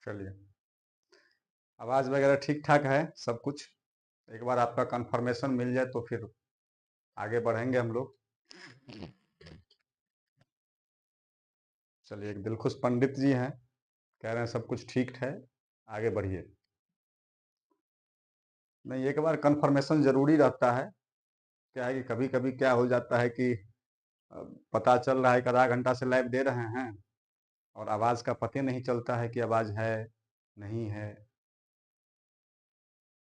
चलिए, आवाज़ वगैरह ठीक ठाक है सब कुछ। एक बार आपका कंफर्मेशन मिल जाए तो फिर आगे बढ़ेंगे हम लोग। चलिए, एक दिलखुश पंडित जी हैं, कह रहे हैं सब कुछ ठीक है, आगे बढ़िए। नहीं, एक बार कंफर्मेशन ज़रूरी रहता है। क्या है कि कभी-कभी क्या हो जाता है कि अ, पता चल रहा है कि आधा घंटा से लाइव दे रहे हैं और आवाज़ का पता नहीं चलता है कि आवाज़ है, नहीं है।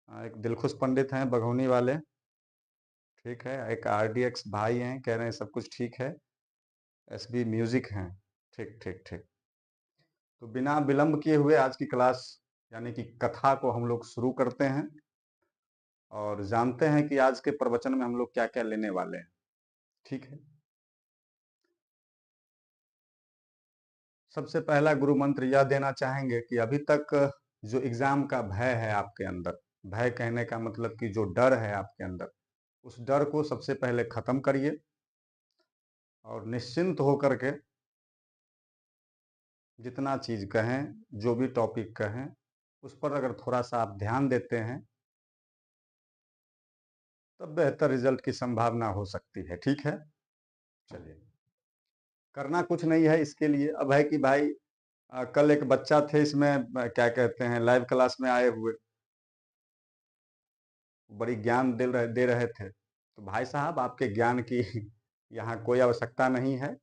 एक दिलखुश पंडित हैं बघौनी वाले, ठीक है। एक आरडीएक्स भाई हैं, कह रहे हैं सब कुछ ठीक है। एसबी म्यूजिक हैं, ठीक ठीक ठीक। तो बिना विलंब किए हुए आज की क्लास यानी कि कथा को हम लोग शुरू करते हैं और जानते हैं कि आज के प्रवचन में हम लोग क्या क्या लेने वाले हैं। ठीक है, सबसे पहला गुरु मंत्र यह देना चाहेंगे कि अभी तक जो एग्जाम का भय है आपके अंदर, भय कहने का मतलब कि जो डर है आपके अंदर, उस डर को सबसे पहले खत्म करिए और निश्चिंत होकर के जितना चीज कहें, जो भी टॉपिक कहें, उस पर अगर थोड़ा सा आप ध्यान देते हैं तब बेहतर रिजल्ट की संभावना हो सकती है। ठीक है, चलिए, करना कुछ नहीं है इसके लिए। अब है कि भाई कल एक बच्चा थे इसमें क्या कहते हैं लाइव क्लास में आए हुए, बड़ी ज्ञान दे रहे थे। तो भाई साहब, आपके ज्ञान की यहाँ कोई आवश्यकता नहीं है।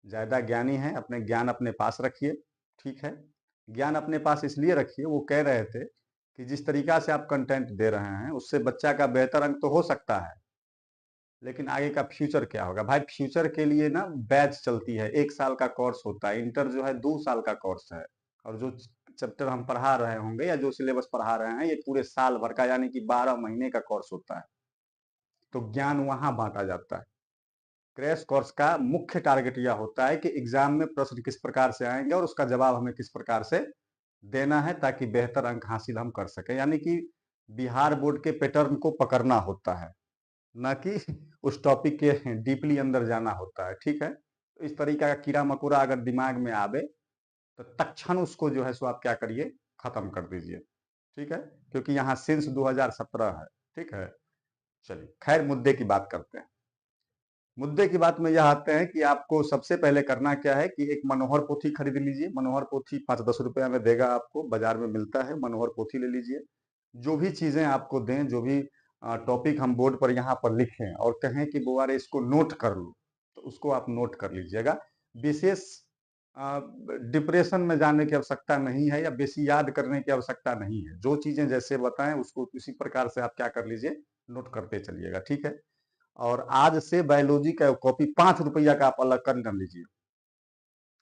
ज़्यादा ज्ञानी है, अपने ज्ञान अपने पास रखिए। ठीक है, ज्ञान अपने पास इसलिए रखिए, वो कह रहे थे कि जिस तरीका से आप कंटेंट दे रहे हैं उससे बच्चा का बेहतर अंक तो हो सकता है, लेकिन आगे का फ्यूचर क्या होगा। भाई, फ्यूचर के लिए ना बैच चलती है, 1 साल का कोर्स होता है। इंटर जो है 2 साल का कोर्स है, और जो चैप्टर हम पढ़ा रहे होंगे या जो सिलेबस पढ़ा रहे हैं ये पूरे साल भर का यानी कि 12 महीने का कोर्स होता है। तो ज्ञान वहां बांटा जाता है। क्रैश कोर्स का मुख्य टारगेट यह होता है कि एग्जाम में प्रश्न किस प्रकार से आएंगे और उसका जवाब हमें किस प्रकार से देना है ताकि बेहतर अंक हासिल हम कर सकें। यानी कि बिहार बोर्ड के पैटर्न को पकड़ना होता है, ना कि उस टॉपिक के डीपली अंदर जाना होता है। ठीक है, तो इस तरीका का कीड़ा मकोड़ा अगर दिमाग में आवे तो तत्क्षण उसको जो है सो आप क्या करिए, खत्म कर दीजिए। ठीक है, क्योंकि यहाँ सिंस 2017 है। ठीक है, चलिए, खैर मुद्दे की बात करते हैं। मुद्दे की बात में यह आते हैं कि आपको सबसे पहले करना क्या है कि एक मनोहर पोथी खरीद लीजिए। मनोहर पोथी 5-10 रुपया में देगा, आपको बाजार में मिलता है। मनोहर पोथी ले लीजिए। जो भी चीजें आपको दें, जो भी टॉपिक हम बोर्ड पर यहाँ पर लिखें और कहें कि बुआरे इसको नोट कर लो, तो उसको आप नोट कर लीजिएगा। विशेष डिप्रेशन में जाने की आवश्यकता नहीं है या बेसी याद करने की आवश्यकता नहीं है। जो चीजें जैसे बताएं उसको उसी प्रकार से आप क्या कर लीजिए, नोट करते चलिएगा। ठीक है, और आज से बायोलॉजी का कॉपी 5 रुपया का आप अलग कर लीजिए।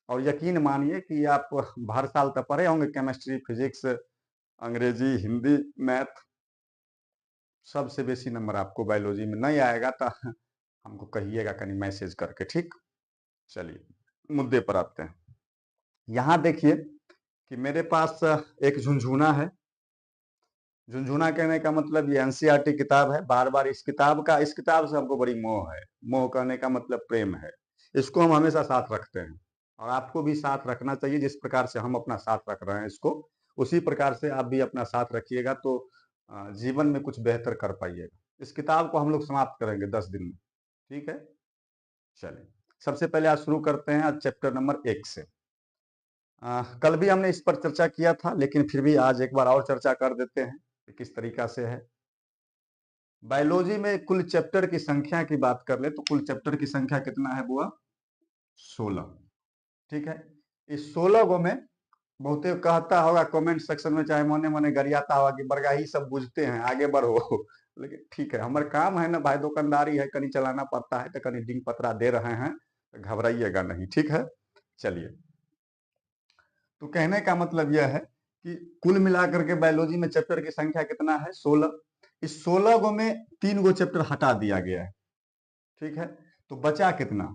और यकीन मानिए कि आप हर साल तो पढ़े होंगे, केमिस्ट्री, फिजिक्स, अंग्रेजी, हिंदी, मैथ, सबसे बेसी नंबर आपको बायोलॉजी में नहीं आएगा तो हमको कहिएगा कहीं मैसेज करके। ठीक, चलिए मुद्दे पर आते हैं। यहाँ देखिए कि मेरे पास एक झुनझुना है। झुनझुना कहने का मतलब ये एनसीईआरटी किताब है। बार बार इस किताब से हमको बड़ी मोह है। मोह कहने का मतलब प्रेम है। इसको हम हमेशा साथ रखते हैं और आपको भी साथ रखना चाहिए। जिस प्रकार से हम अपना साथ रख रहे हैं इसको, उसी प्रकार से आप भी अपना साथ रखिएगा तो जीवन में कुछ बेहतर कर पाइएगा। इस किताब को हम लोग समाप्त करेंगे 10 दिन में। ठीक है, चलिए, सबसे पहले आज शुरू करते हैं आज चैप्टर नंबर 1 से। कल भी हमने इस पर चर्चा किया था, लेकिन फिर भी आज एक बार और चर्चा कर देते हैं कि किस तरीका से है। बायोलॉजी में कुल चैप्टर की संख्या की बात कर ले तो कुल चैप्टर की संख्या कितना है बुआ? 16। ठीक है, इस 16 गो में बहुते कहता होगा कमेंट सेक्शन में, चाहे मने मने गरियाता होगा कि बरगा ही सब बुझते हैं, आगे बढ़ो। लेकिन ठीक है, हमारे काम है ना भाई, दुकानदारी है, कहीं चलाना पड़ता है, तो कहीं डिंग पतरा दे रहे हैं तो घबराइएगा नहीं। ठीक है, चलिए, तो कहने का मतलब यह है कि कुल मिलाकर के बायोलॉजी में चैप्टर की संख्या कितना है? 16। इस 16 गो में 3 गो चैप्टर हटा दिया गया है। ठीक है, तो बचा कितना?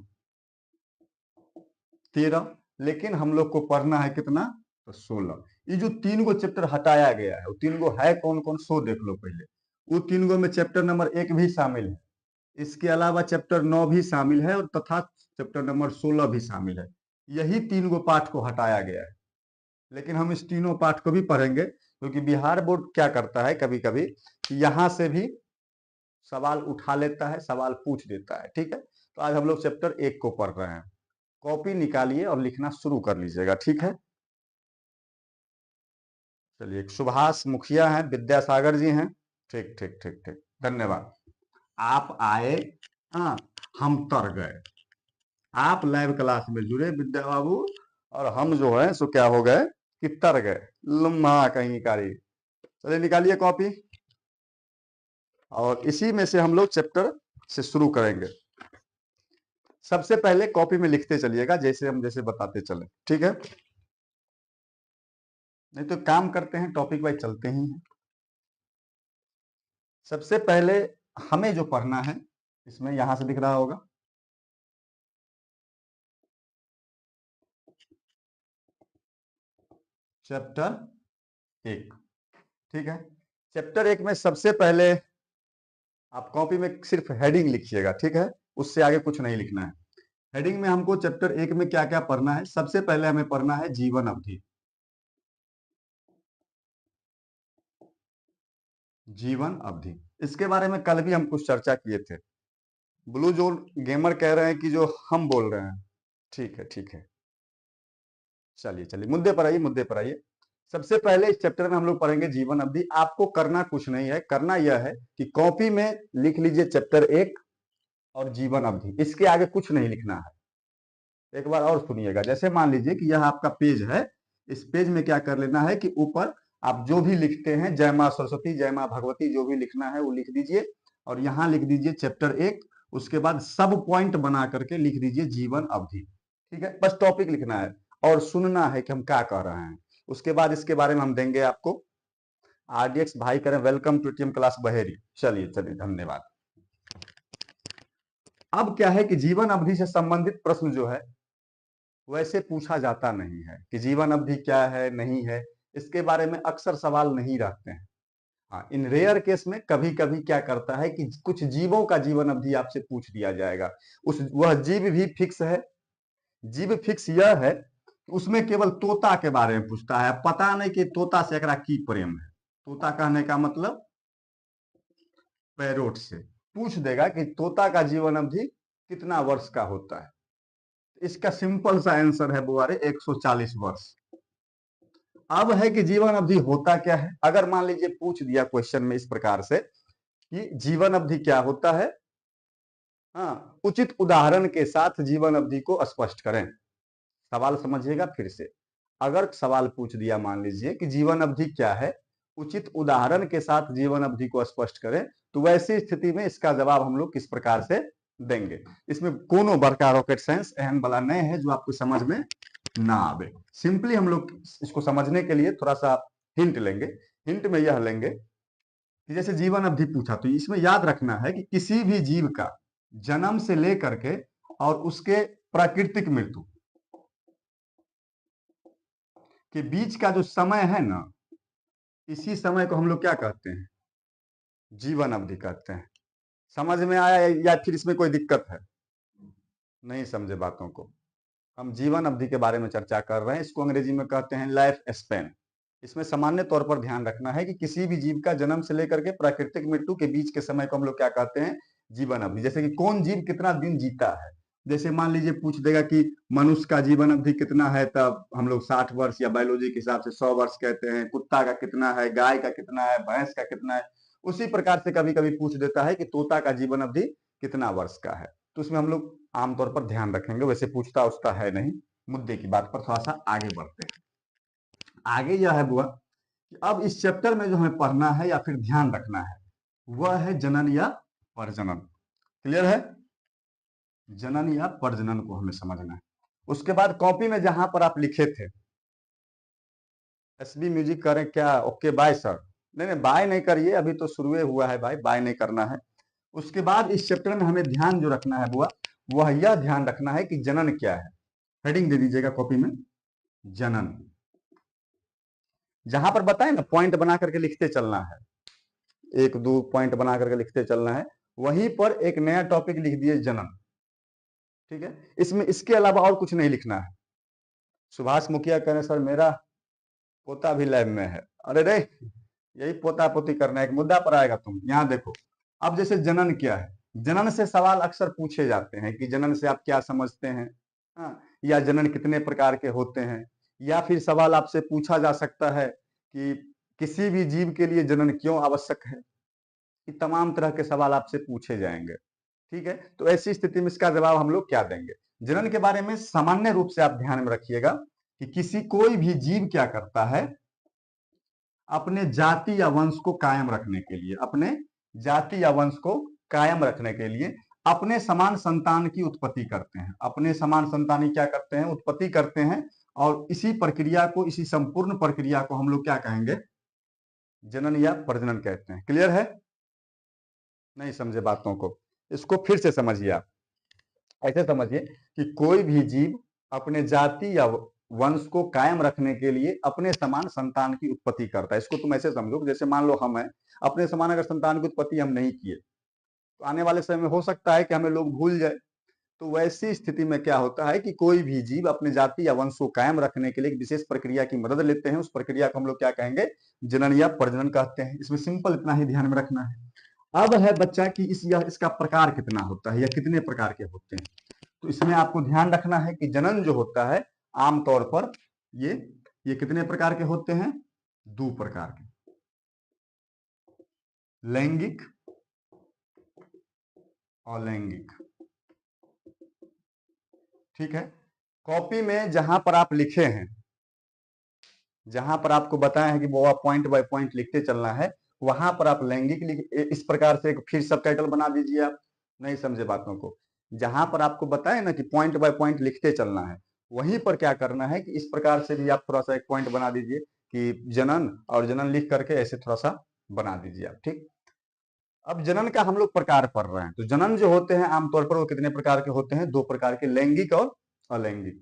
13। लेकिन हम लोग को पढ़ना है कितना? तो 16। ये जो 3 गो चैप्टर हटाया गया है वो 3 गो है कौन कौन सो देख लो पहले। वो 3 गो में चैप्टर नंबर 1 भी शामिल है, इसके अलावा चैप्टर 9 भी शामिल है और तथा चैप्टर नंबर 16 भी शामिल है। यही 3 गो पाठ को हटाया गया है। लेकिन हम इस तीनों पाठ को भी पढ़ेंगे, क्योंकि बिहार बोर्ड क्या करता है कभी कभी कि यहाँ से भी सवाल उठा लेता है, सवाल पूछ देता है। ठीक है, तो आज हम लोग चैप्टर 1 को पढ़ रहे हैं। कॉपी निकालिए और लिखना शुरू कर लीजिएगा। ठीक है, चलिए। सुभाष मुखिया हैं, विद्यासागर जी हैं। ठीक ठीक ठीक ठीक, धन्यवाद। आप आए, हाँ, हम तर गए। आप लाइव क्लास में जुड़े विद्या बाबू, और हम जो है सो क्या हो गए कि तर गए। लम्हा कहीं कारी। चलिए निकालिए कॉपी, और इसी में से हम लोग चैप्टर से शुरू करेंगे। सबसे पहले कॉपी में लिखते चलिएगा, जैसे हम जैसे बताते चले। ठीक है, नहीं तो काम करते हैं, टॉपिक वाइज चलते ही हैं। सबसे पहले हमें जो पढ़ना है, इसमें यहां से दिख रहा होगा, चैप्टर 1। ठीक है, चैप्टर 1 में सबसे पहले आप कॉपी में सिर्फ हेडिंग लिखिएगा। ठीक है, उससे आगे कुछ नहीं लिखना है। हेडिंग में हमको चैप्टर 1 में क्या क्या पढ़ना है, सबसे पहले हमें पढ़ना है जीवन अवधि। जीवन अवधि, इसके बारे में कल भी हम कुछ चर्चा किए थे। ब्लू जोन गेमर कह रहे हैं कि जो हम बोल रहे हैं। ठीक है ठीक है, चलिए चलिए, मुद्दे पर आइए, मुद्दे पर आइए। सबसे पहले इस चैप्टर में हम लोग पढ़ेंगे जीवन अवधि। आपको करना कुछ नहीं है, करना यह है कि कॉपी में लिख लीजिए चैप्टर 1 और जीवन अवधि, इसके आगे कुछ नहीं लिखना है। एक बार और सुनिएगा, जैसे मान लीजिए कि यह आपका पेज है, इस पेज में क्या कर लेना है कि ऊपर आप जो भी लिखते हैं, जय माँ सरस्वती, जय माँ भगवती, जो भी लिखना है वो लिख दीजिए, और यहाँ लिख दीजिए चैप्टर 1। उसके बाद सब पॉइंट बना करके लिख दीजिए जीवन अवधि। ठीक है, बस टॉपिक लिखना है और सुनना है कि हम क्या कह रहे हैं। उसके बाद इसके बारे में हम देंगे आपको। आरडीएक्स भाई करें welcome to TM class Baheri. चलिए चलिए, धन्यवाद। अब क्या है कि जीवन अवधि से संबंधित प्रश्न जो है वैसे पूछा जाता नहीं है कि जीवन अवधि क्या है, नहीं है, इसके बारे में अक्सर सवाल नहीं रहते हैं। हाँ, इन रेयर केस में कभी कभी क्या करता है कि कुछ जीवों का जीवन अवधि आपसे पूछ दिया जाएगा। उस वह जीव भी फिक्स है। जीव फिक्स यह है, उसमें केवल तोता के बारे में पूछता है। पता नहीं कि तोता से एकरा की प्रेम है। तोता कहने का मतलब पैरोट से पूछ देगा कि तोता का जीवन अवधि कितना वर्ष का होता है। इसका सिंपल सा आंसर है बुआरे 140 वर्ष। अब है कि जीवन अवधि होता क्या है। अगर मान लीजिए पूछ दिया क्वेश्चन में इस प्रकार से कि जीवन अवधि क्या होता है, हाँ, उचित उदाहरण के साथ जीवन अवधि को स्पष्ट करें। सवाल समझिएगा फिर से। अगर सवाल पूछ दिया, मान लीजिए कि जीवन अवधि क्या है, उचित उदाहरण के साथ जीवन अवधि को स्पष्ट करें, तो वैसी स्थिति में इसका जवाब हम लोग किस प्रकार से देंगे। इसमें कोनो बड़का रॉकेट साइंस एहन वाला नहीं है जो आपको समझ में ना आवे। सिंपली हम लोग इसको समझने के लिए थोड़ा सा हिंट लेंगे। हिंट में यह लेंगे कि जैसे जीवन अवधि पूछा, तो इसमें याद रखना है कि किसी भी जीव का जन्म से लेकर के और उसके प्राकृतिक मृत्यु के बीच का जो समय है ना, इसी समय को हम लोग क्या कहते हैं, जीवन अवधि कहते हैं। समझ में आया या फिर इसमें कोई दिक्कत है? नहीं समझे बातों को? हम जीवन अवधि के बारे में चर्चा कर रहे हैं। इसको अंग्रेजी में कहते हैं लाइफ स्पैन। इसमें सामान्य तौर पर ध्यान रखना है कि किसी भी जीव का जन्म से लेकर के प्राकृतिक मृत्यु के बीच के समय को हम लोग क्या कहते हैं, जीवन अवधि। जैसे कि कौन जीव कितना दिन जीता है। जैसे मान लीजिए पूछ देगा कि मनुष्य का जीवन अवधि कितना है, तब हम लोग 60 वर्ष या बायोलॉजी के हिसाब से 100 वर्ष कहते हैं। कुत्ता का कितना है, गाय का कितना है, भैंस का कितना है। उसी प्रकार से कभी कभी पूछ देता है कि तोता का जीवन अवधि कितना वर्ष का है। तो उसमें हम लोग आमतौर पर ध्यान रखेंगे, वैसे पूछता उसका है नहीं। मुद्दे की बात पर थोड़ा सा आगे बढ़ते हैं। आगे यह है बुआ कि अब इस चैप्टर में जो हमें पढ़ना है या फिर ध्यान रखना है, वह है जनन या प्रजनन। क्लियर है? जनन या प्रजनन को हमें समझना है। उसके बाद कॉपी में जहां पर आप लिखे थे, एसबी म्यूजिक करें क्या, ओके बाय सर। नहीं नहीं, बाय नहीं करिए, अभी तो शुरू हुआ है भाई, बाय नहीं करना है। उसके बाद इस चैप्टर में हमें ध्यान जो रखना है बुआ, वह यह ध्यान रखना है कि जनन क्या है। हेडिंग दे दीजिएगा कॉपी में, जनन। जहां पर बताए ना पॉइंट बना करके लिखते चलना है, 1 2 पॉइंट बना करके लिखते चलना है, वहीं पर एक नया टॉपिक लिख दिए जनन। ठीक है, इसमें इसके अलावा और कुछ नहीं लिखना है। सुभाष मुखिया कह रहे सर मेरा पोता भी लैब में है। अरे रे, यही पोता पोती करना है, एक मुद्दा पर आएगा तुम। यहाँ देखो, अब जैसे जनन क्या है, जनन से सवाल अक्सर पूछे जाते हैं कि जनन से आप क्या समझते हैं, हाँ, या जनन कितने प्रकार के होते हैं, या फिर सवाल आपसे पूछा जा सकता है कि किसी भी जीव के लिए जनन क्यों आवश्यक है। ये तमाम तरह के सवाल आपसे पूछे जाएंगे, ठीक है। तो ऐसी स्थिति में इसका जवाब हम लोग क्या देंगे। जनन के बारे में सामान्य रूप से आप ध्यान में रखिएगा कि किसी कोई भी जीव क्या करता है, अपने जाति या वंश को कायम रखने के लिए, अपने जाति या वंश को कायम रखने के लिए अपने समान संतान की उत्पत्ति करते हैं। अपने समान संतानी क्या करते हैं, उत्पत्ति करते हैं। और इसी प्रक्रिया को, इसी संपूर्ण प्रक्रिया को हम लोग क्या कहेंगे, जनन या प्रजनन कहते हैं। क्लियर है? नहीं समझे बातों को, इसको फिर से समझिए आप। ऐसे समझिए कि कोई भी जीव अपने जाति या वंश को कायम रखने के लिए अपने समान संतान की उत्पत्ति करता है। इसको तुम ऐसे समझो, जैसे मान लो हम हैं, अपने समान अगर संतान की उत्पत्ति हम नहीं किए तो आने वाले समय में हो सकता है कि हमें लोग भूल जाए। तो वैसी स्थिति में क्या होता है कि कोई भी जीव अपने जाति या वंश को कायम रखने के लिए एक विशेष प्रक्रिया की मदद लेते हैं। उस प्रक्रिया को हम लोग क्या कहेंगे, जनन या प्रजनन कहते हैं। इसमें सिंपल इतना ही ध्यान में रखना है। अब है बच्चा कि इसका प्रकार कितना होता है या कितने प्रकार के होते हैं। तो इसमें आपको ध्यान रखना है कि जनन जो होता है आमतौर पर ये कितने प्रकार के होते हैं, दो प्रकार के, लैंगिक, अलैंगिक। ठीक है। कॉपी में जहां पर आप लिखे हैं, जहां पर आपको बताया है कि वो पॉइंट बाय पॉइंट लिखते चलना है, वहां पर आप लैंगिक इस प्रकार से फिर सब टाइटल बना दीजिए आप। नहीं समझे बातों को, जहां पर आपको बताए ना कि पॉइंट बाय पॉइंट लिखते चलना है, वहीं पर क्या करना है कि इस प्रकार से भी आप थोड़ा सा एक पॉइंट बना दीजिए कि जनन, और जनन लिख करके ऐसे थोड़ा सा बना दीजिए आप। ठीक। अब जनन का हम लोग प्रकार पढ़ रहे हैं, तो जनन जो होते हैं आमतौर पर वो कितने प्रकार के होते हैं, दो प्रकार के, लैंगिक और अलैंगिक।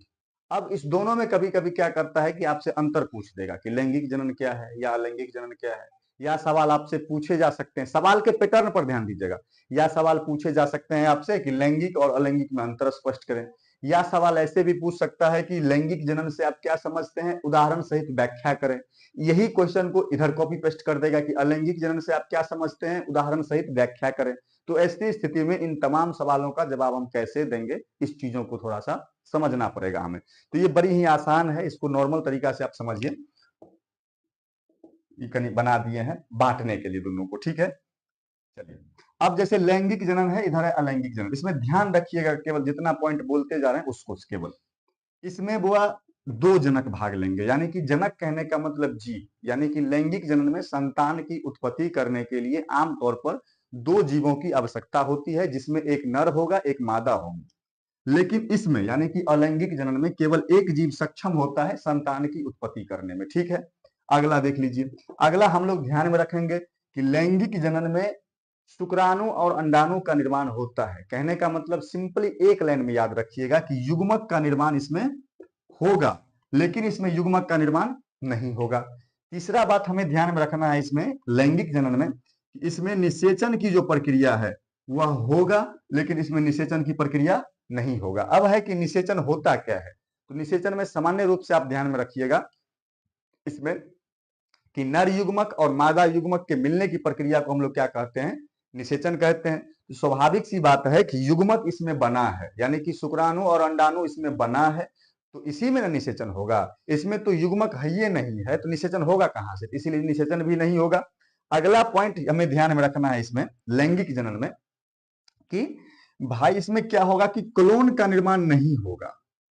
अब इस दोनों में कभी कभी क्या करता है कि आपसे अंतर पूछ देगा कि लैंगिक जनन क्या है या अलैंगिक जनन क्या है, या सवाल आपसे पूछे जा सकते हैं। सवाल के पैटर्न पर ध्यान दीजिएगा। या सवाल पूछे जा सकते हैं आपसे कि लैंगिक और अलैंगिक में अंतर स्पष्ट करें। या सवाल ऐसे भी पूछ सकता है कि लैंगिक जनन से आप क्या समझते हैं, उदाहरण सहित व्याख्या करें। यही क्वेश्चन को इधर कॉपी पेस्ट कर देगा कि अलैंगिक जनन से आप क्या समझते हैं, उदाहरण सहित व्याख्या करें। तो ऐसी स्थिति में इन तमाम सवालों का जवाब हम कैसे देंगे, इस चीजों को थोड़ा सा समझना पड़ेगा हमें। तो ये बड़ी ही आसान है, इसको नॉर्मल तरीका से आप समझिए। ये कहीं बना दिए हैं बांटने के लिए दोनों को, ठीक है। चलिए, अब जैसे लैंगिक जनन है, इधर है अलैंगिक जनन। इसमें ध्यान रखिएगा, केवल जितना पॉइंट बोलते जा रहे हैं उसको केवल, इसमें बुआ दो जनक भाग लेंगे। यानी कि जनक कहने का मतलब जीव, यानी कि लैंगिक जनन में संतान की उत्पत्ति करने के लिए आमतौर पर दो जीवों की आवश्यकता होती है, जिसमें एक नर होगा, एक मादा होगी। लेकिन इसमें यानी कि अलैंगिक जनन में केवल एक जीव सक्षम होता है संतान की उत्पत्ति करने में। ठीक है। अगला देख लीजिए। अगला हम लोग ध्यान में रखेंगे कि लैंगिक जनन में शुक्राणु और अंडाणु का निर्माण होता है। कहने का मतलब सिंपली एक लाइन में याद रखिएगा कि युग्मक का निर्माण इसमें होगा, लेकिन इसमें युग्मक का निर्माण नहीं होगा। तीसरा बात हमें ध्यान में रखना है इसमें लैंगिक जनन में, इसमें निषेचन की जो प्रक्रिया है वह होगा, लेकिन इसमें निषेचन की प्रक्रिया नहीं होगा। अब है कि निषेचन होता क्या है, तो निषेचन में सामान्य रूप से आप ध्यान में रखिएगा इसमें कि नर युग्मक और मादा युग्मक के मिलने की प्रक्रिया को हम लोग क्या कहते हैं, निषेचन कहते हैं। तो स्वाभाविक सी बात है कि युग्मक इसमें बना है, यानी कि शुक्राणु और अंडाणु इसमें बना है, तो इसी में ना निषेचन होगा। इसमें तो युग्मक है ही नहीं है, तो निषेचन होगा कहां से, इसीलिए निषेचन भी नहीं होगा। अगला पॉइंट हमें ध्यान में रखना है इसमें लैंगिक जनन में कि भाई इसमें क्या होगा कि क्लोन का निर्माण नहीं होगा,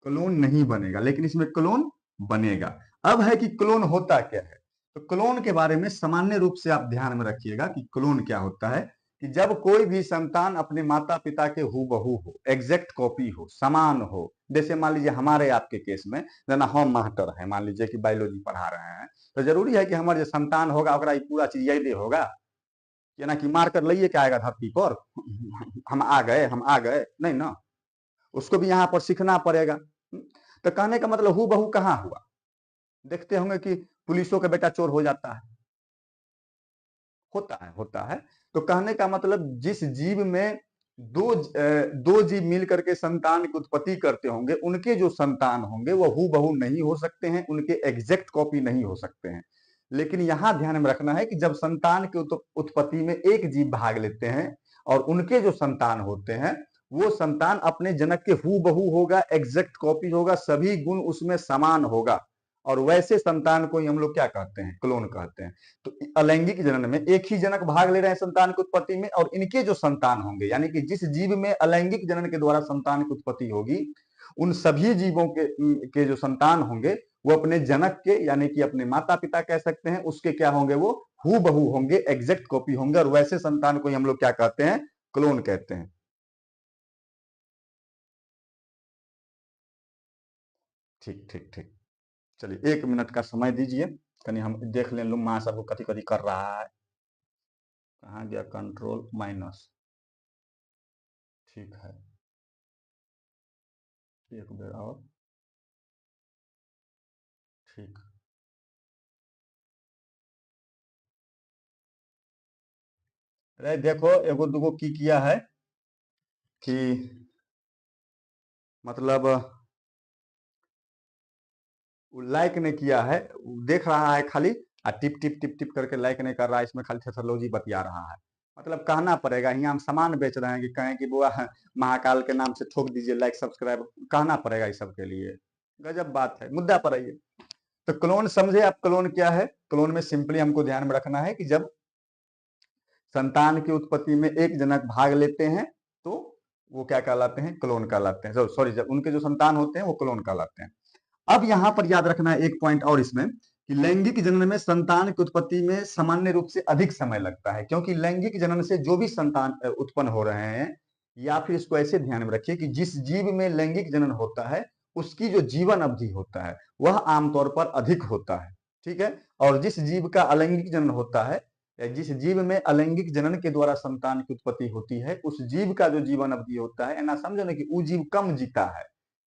क्लोन नहीं बनेगा, लेकिन इसमें क्लोन बनेगा। अब है कि क्लोन होता क्या है, तो क्लोन के बारे में सामान्य रूप से आप ध्यान में रखिएगा कि क्लोन क्या होता है कि जब कोई भी संतान अपने माता पिता के हूबहू हो, एग्जैक्ट कॉपी हो, समान हो। जैसे मान लीजिए हमारे आपके केस में जना हम मास्टर है, मान लीजिए कि बायोलॉजी पढ़ा रहे हैं, तो जरूरी है कि हमारे जो संतान होगा ओकरा पूरा चीज याद होगा कि ना कि मार कर लाइए क्या आएगा धरती पर, हम आ गए, हम आ गए, नहीं ना, उसको भी यहाँ पर सीखना पड़ेगा। तो कहने का मतलब हु बहू कहाँ हुआ, देखते होंगे कि पुलिसों का बेटा चोर हो जाता है, होता है, होता है। तो कहने का मतलब जिस जीव में दो जीव मिल करके संतान की उत्पत्ति करते होंगे, उनके जो संतान होंगे वो हूबहू नहीं हो सकते हैं, उनके एग्जैक्ट कॉपी नहीं हो सकते हैं। लेकिन यहां ध्यान में रखना है कि जब संतान की उत्पत्ति में एक जीव भाग लेते हैं और उनके जो संतान होते हैं वो संतान अपने जनक के हूबहू होगा, एग्जैक्ट कॉपी होगा, सभी गुण उसमें समान होगा, और वैसे संतान को ही हम लोग क्या कहते हैं, क्लोन कहते हैं। तो अलैंगिक जनन में एक ही जनक भाग ले रहे हैं संतान की उत्पत्ति में, और इनके जो संतान होंगे, यानी कि जिस जीव में अलैंगिक जनन के द्वारा संतान की उत्पत्ति होगी, उन सभी जीवों के जो संतान होंगे वो अपने जनक के, यानी कि अपने माता पिता कह सकते हैं, उसके क्या होंगे, वो हूबहू होंगे, एग्जैक्ट कॉपी होंगे, और वैसे संतान को ही हम लोग क्या कहते हैं, क्लोन कहते हैं। ठीक ठीक ठीक। चलिए 1 मिनट का समय दीजिए, कहीं हम देख लें लुम्मा सबको कथी कथी कर रहा है। कहाँ गया कंट्रोल माइनस, ठीक है, एक बेर और, ठीक। अरे देखो एगो दूगो की किया है कि मतलब लाइक नहीं किया है, देख रहा है खाली, टिप टिप टिप टिप करके लाइक नहीं कर रहा है, इसमें खाली थेथोलॉजी बतिया रहा है। मतलब कहना पड़ेगा, यहाँ हम सामान बेच रहे हैं कि कहें कि बुआ महाकाल के नाम से ठोक दीजिए लाइक सब्सक्राइब, कहना पड़ेगा इस सब के लिए। गजब बात है, मुद्दा पर आइए। तो क्लोन समझे आप, क्लोन क्या है? क्लोन में सिंपली हमको ध्यान में रखना है कि जब संतान की उत्पत्ति में एक जनक भाग लेते हैं तो वो क्या कहलाते हैं, क्लोन कहलाते हैं। सॉरी, जब उनके जो संतान होते हैं वो क्लोन कहलाते हैं। अब यहां पर याद रखना है एक पॉइंट और इसमें, कि लैंगिक जनन में संतान की उत्पत्ति में सामान्य रूप से अधिक समय लगता है, क्योंकि लैंगिक जनन से जो भी संतान उत्पन्न हो रहे हैं, या फिर इसको ऐसे ध्यान में रखिए कि जिस जीव में लैंगिक जनन होता है उसकी जो जीवन अवधि होता है वह आमतौर पर अधिक होता है, ठीक है। और जिस जीव का अलैंगिक जनन होता है, जिस जीव में अलैंगिक जनन के द्वारा संतान की उत्पत्ति होती है, उस जीव का जो जीवन अवधि होता है, ना समझो ना कि वो जीव कम जीता है।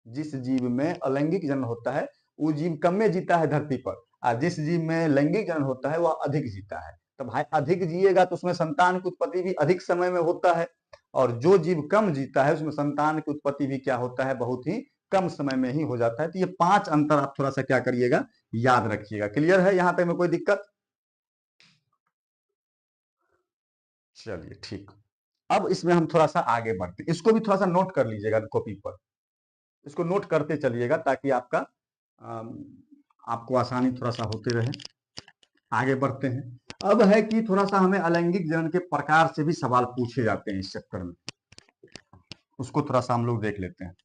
जिस जीव में अलैंगिक जनन होता है वो जीव कम में जीता है धरती पर, और जिस जीव में लैंगिक जनन होता है वह अधिक जीता है। तो भाई अधिक जिएगा तो उसमें संतान की उत्पत्ति भी अधिक समय में होता है, और जो जीव कम जीता है उसमें संतान की उत्पत्ति भी क्या होता है, बहुत ही कम समय में ही हो जाता है। तो ये 5 अंतर आप थोड़ा सा क्या करिएगा, याद रखिएगा। क्लियर है यहाँ तक में कोई दिक्कत? चलिए ठीक। अब इसमें हम थोड़ा सा आगे बढ़ते, इसको भी थोड़ा सा नोट कर लीजिएगा कॉपी पर, इसको नोट करते चलिएगा ताकि आपका आपको आसानी थोड़ा सा होते रहे। आगे बढ़ते हैं। अब है कि थोड़ा सा हमें अलैंगिक जनन के प्रकार से भी सवाल पूछे जाते हैं इस चैप्टर में, उसको थोड़ा सा हम लोग देख लेते हैं।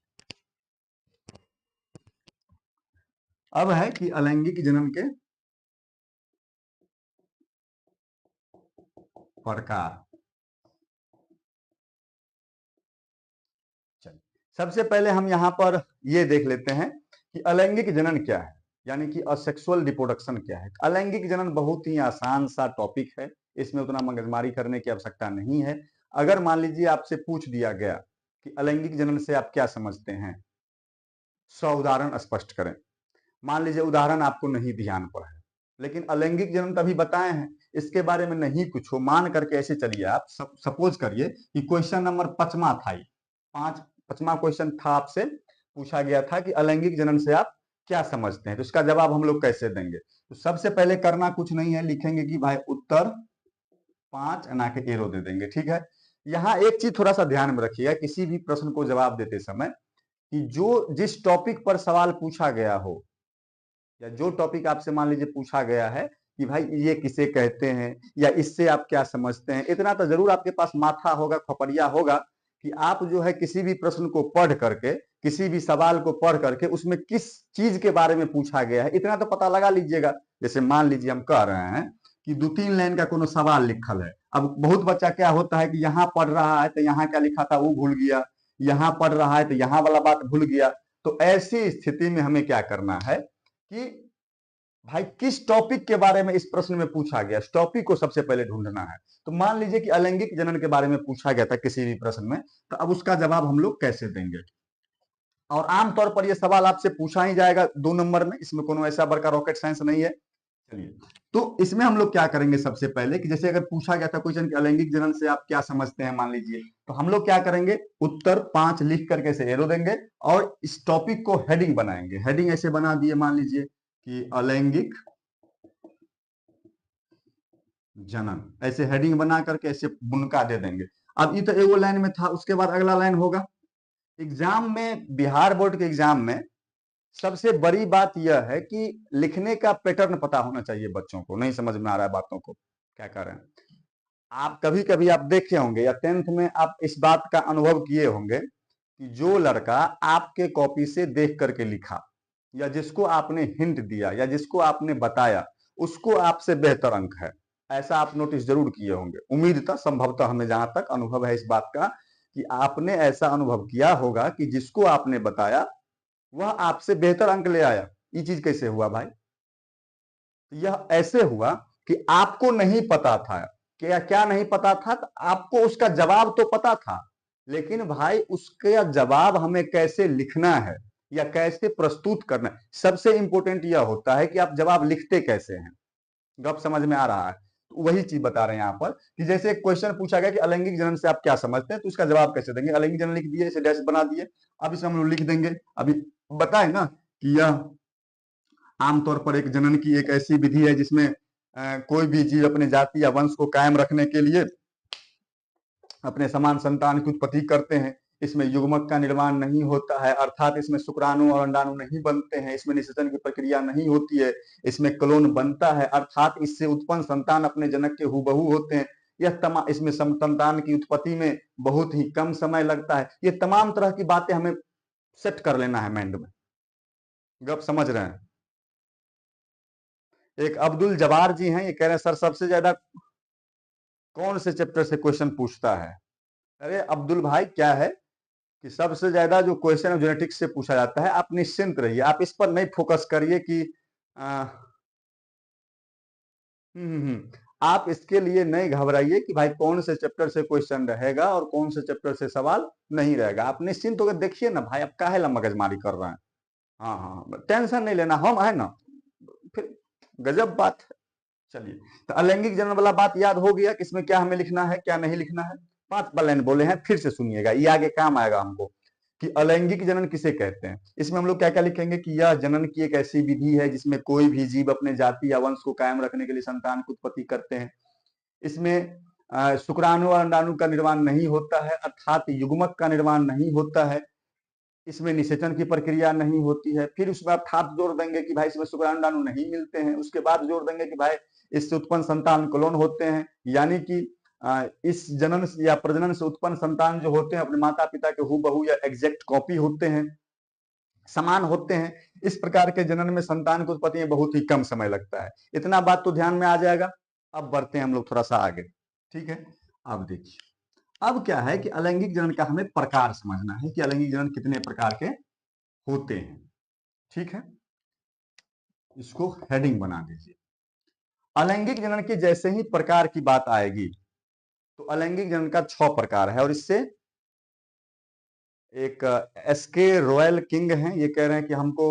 अब है कि अलैंगिक जनन के प्रकार। चलिए सबसे पहले हम यहाँ पर ये देख लेते हैं कि अलैंगिक जनन क्या है, यानी कि असेक्सुअल रिप्रोडक्शन क्या है। अलैंगिक जनन बहुत ही आसान सा टॉपिक है, इसमें उतना मगजमारी करने की आवश्यकता नहीं है। अगर मान लीजिए आपसे पूछ दिया गया कि अलैंगिक जनन से आप क्या समझते हैं, 100 उदाहरण स्पष्ट करें। मान लीजिए उदाहरण आपको नहीं ध्यान पर है, लेकिन अलैंगिक जनन तभी बताए हैं, इसके बारे में नहीं कुछ हो, मान करके ऐसे चलिए आप सपोज करिए कि क्वेश्चन नंबर 5वां था, 5वां क्वेश्चन था, आपसे पूछा गया था कि अलैंगिक जनन से आप क्या समझते हैं, तो इसका जवाब हम लोग कैसे देंगे। तो सबसे पहले करना कुछ नहीं है, लिखेंगे कि भाई उत्तर 5 ना के एरो दे देंगे, ठीक है। यहाँ एक चीज थोड़ा सा ध्यान में रखिएगा, किसी भी प्रश्न को जवाब देते समय, कि जो जिस टॉपिक पर सवाल पूछा गया हो, या जो टॉपिक आपसे मान लीजिए पूछा गया है कि भाई ये किसे कहते हैं या इससे आप क्या समझते हैं, इतना तो जरूर आपके पास माथा होगा, खपड़िया होगा, कि आप जो है किसी भी प्रश्न को पढ़ करके, किसी भी सवाल को पढ़ करके उसमें किस चीज के बारे में पूछा गया है इतना तो पता लगा लीजिएगा। जैसे मान लीजिए हम कह रहे हैं कि 2-3 लाइन का कोनो सवाल लिखल है, अब बहुत बच्चा क्या होता है कि यहाँ पढ़ रहा है तो यहाँ क्या लिखा था वो भूल गया, यहाँ पढ़ रहा है तो यहाँ वाला बात भूल गया। तो ऐसी स्थिति में हमें क्या करना है कि भाई किस टॉपिक के बारे में इस प्रश्न में पूछा गया, टॉपिक को सबसे पहले ढूंढना है। तो मान लीजिए कि अलैंगिक जनन के बारे में पूछा गया था किसी भी प्रश्न में, तो अब उसका जवाब हम लोग कैसे देंगे। और आमतौर पर यह सवाल आपसे पूछा ही जाएगा 2 नंबर में, इसमें कोनो ऐसा बड़का रॉकेट साइंस नहीं है। चलिए, तो इसमें हम लोग क्या करेंगे सबसे पहले कि जैसे अगर पूछा गया था क्वेश्चन कि अलैंगिक जनन से आप क्या समझते हैं मान लीजिए, तो हम लोग क्या करेंगे, उत्तर 5 लिख करके से एरो देंगे और इस टॉपिक को हेडिंग बनाएंगे। हेडिंग ऐसे बना दिए मान लीजिए कि अलैंगिक जनन, ऐसे हेडिंग बना करके ऐसे बुनका दे देंगे। अब ये तो एगो लाइन में था, उसके बाद अगला लाइन होगा। एग्जाम में, बिहार बोर्ड के एग्जाम में सबसे बड़ी बात यह है कि लिखने का पैटर्न पता होना चाहिए बच्चों को। नहीं समझ में आ रहा है बातों को, क्या कर रहे हैं आप? कभी कभी आप देखे होंगे या 10th में आप इस बात का अनुभव किए होंगे कि जो लड़का आपके कॉपी से देख करके लिखा या जिसको आपने हिंट दिया या जिसको आपने बताया, उसको आपसे बेहतर अंक है। ऐसा आप नोटिस जरूर किए होंगे। उम्मीद था, संभवतः हमें जहां तक अनुभव है इस बात का कि आपने ऐसा अनुभव किया होगा कि जिसको आपने बताया वह आपसे बेहतर अंक ले आया। ये चीज कैसे हुआ भाई? यह ऐसे हुआ कि आपको नहीं पता था। क्या क्या नहीं पता था? आपको उसका जवाब तो पता था, लेकिन भाई उसका जवाब हमें कैसे लिखना है या कैसे प्रस्तुत करना है, सबसे इंपॉर्टेंट यह होता है कि आप जवाब लिखते कैसे हैं। गप समझ में आ रहा है? तो वही चीज बता रहे हैं यहाँ पर कि जैसे एक क्वेश्चन पूछा गया कि अलैंगिक जनन से आप क्या समझते हैं, तो इसका जवाब कैसे देंगे। अलैंगिक जनन लिख दिए, इसे डैश बना दिए, अब इसे हम लोग लिख देंगे। अभी बताए ना कि यह आमतौर पर एक जनन की एक ऐसी विधि है जिसमें कोई भी जीव अपने जाति या वंश को कायम रखने के लिए अपने समान संतान की उत्पत्ति करते हैं। इसमें युग्मक का निर्माण नहीं होता है, अर्थात इसमें शुक्राणु और अंडाणु नहीं बनते हैं, इसमें निषेचन की प्रक्रिया नहीं होती है, इसमें क्लोन बनता है, अर्थात इससे उत्पन्न संतान अपने जनक के हूबहू होते हैं। यह तमाम, इसमें संतान की उत्पत्ति में बहुत ही कम समय लगता है। ये तमाम तरह की बातें हमें सेट कर लेना है माइंड में। गप समझ रहे हैं? एक अब्दुल जवार जी हैं, ये कह रहे हैं सर सबसे ज्यादा कौन से चैप्टर से क्वेश्चन पूछता है? अरे अब्दुल भाई, क्या है कि सबसे ज्यादा जो क्वेश्चन है जेनेटिक्स से पूछा जाता है। आप निश्चिंत रहिए, आप इस पर नहीं फोकस करिए कि आ, आप इसके लिए नहीं घबराइए कि भाई कौन से चैप्टर से क्वेश्चन रहेगा और कौन से चैप्टर से सवाल नहीं रहेगा। आप निश्चिंत होकर देखिए ना भाई, आप काहे ला मगजमारी कर रहे हैं? हाँ हाँ हाँ, टेंशन नहीं लेना, हम है ना। फिर गजब बात है। चलिए, तो अलैंगिक जनन वाला बात याद हो गया कि इसमें क्या हमें लिखना है क्या नहीं लिखना है। 5 लाइन बोले हैं, फिर से सुनिएगा, ये आगे काम आएगा हमको कि अलैंगिक जनन किसे कहते हैं। इसमें हम लोग क्या क्या लिखेंगे कि यह जनन की एक ऐसी विधि है जिसमें कोई भी जीव अपने जाति या वंश को कायम रखने के लिए संतान की उत्पत्ति करते हैं। इसमें शुक्राणु और अंडाणु का निर्माण नहीं होता है, अर्थात युग्मक का निर्माण नहीं होता है। इसमें निषेचन की प्रक्रिया नहीं होती है। फिर उसमें आप ठाट जोड़ देंगे कि भाई इसमें शुक्राणु अंडाणु नहीं मिलते हैं। उसके बाद जोड़ देंगे कि भाई इससे उत्पन्न संतान क्लोन होते हैं, यानी कि इस जनन या प्रजनन से उत्पन्न संतान जो होते हैं अपने माता पिता के हूबहू या एग्जैक्ट कॉपी होते हैं, समान होते हैं। इस प्रकार के जनन में संतान की उत्पत्ति में बहुत ही कम समय लगता है। इतना बात तो ध्यान में आ जाएगा। अब बढ़ते हैं हम लोग थोड़ा सा आगे, ठीक है। अब देखिए, अब क्या है कि अलैंगिक जनन का हमें प्रकार समझना है कि अलैंगिक जनन कितने प्रकार के होते हैं, ठीक है। इसको हेडिंग बना दीजिए। अलैंगिक जनन के जैसे ही प्रकार की बात आएगी तो अलैंगिक जनन का 6 प्रकार है। और इससे एक एसके रॉयल किंग हैं, ये कह रहे हैं कि हमको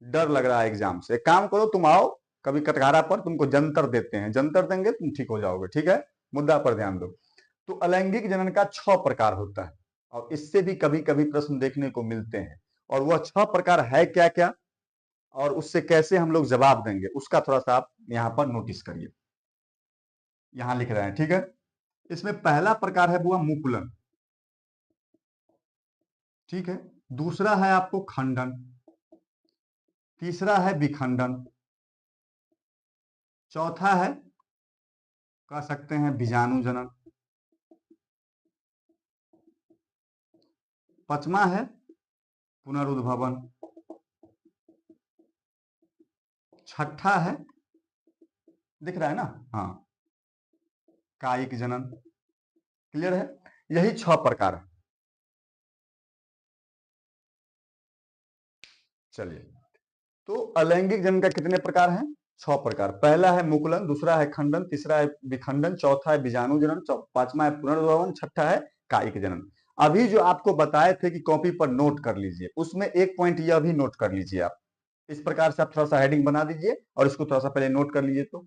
डर लग रहा है एग्जाम से। एक काम करो, तुम आओ कभी कटघारा पर, तुमको जंतर देते हैं, जंतर देंगे तुम ठीक हो जाओगे, ठीक है। मुद्दा पर ध्यान दो। तो अलैंगिक जनन का 6 प्रकार होता है और इससे भी कभी कभी प्रश्न देखने को मिलते हैं। और वह 6 प्रकार है क्या क्या और उससे कैसे हम लोग जवाब देंगे, उसका थोड़ा सा आप यहां पर नोटिस करिए। यहां लिख रहे हैं, ठीक है। इसमें पहला प्रकार है बुआ मुकुलन, ठीक है। दूसरा है आपको खंडन, तीसरा है विखंडन, चौथा है कह सकते हैं बीजाणु जनन, पांचवा है पुनरुद्भवन, छठा है, दिख रहा है ना, हाँ, कायिक जनन। क्लियर है? यही 6 प्रकार है। चलिए, तो अलैंगिक जनन का कितने प्रकार हैं? 6 प्रकार। पहला है मुकुलन, दूसरा है खंडन, तीसरा है विखंडन, चौथा है बीजाणु जनन, पांचवा है पुनर्भवन, छठा है कायिक जनन। अभी जो आपको बताए थे कि कॉपी पर नोट कर लीजिए, उसमें एक पॉइंट यह भी नोट कर लीजिए आप। इस प्रकार से आप थोड़ा सा हेडिंग बना दीजिए और इसको थोड़ा सा पहले नोट कर लीजिए। तो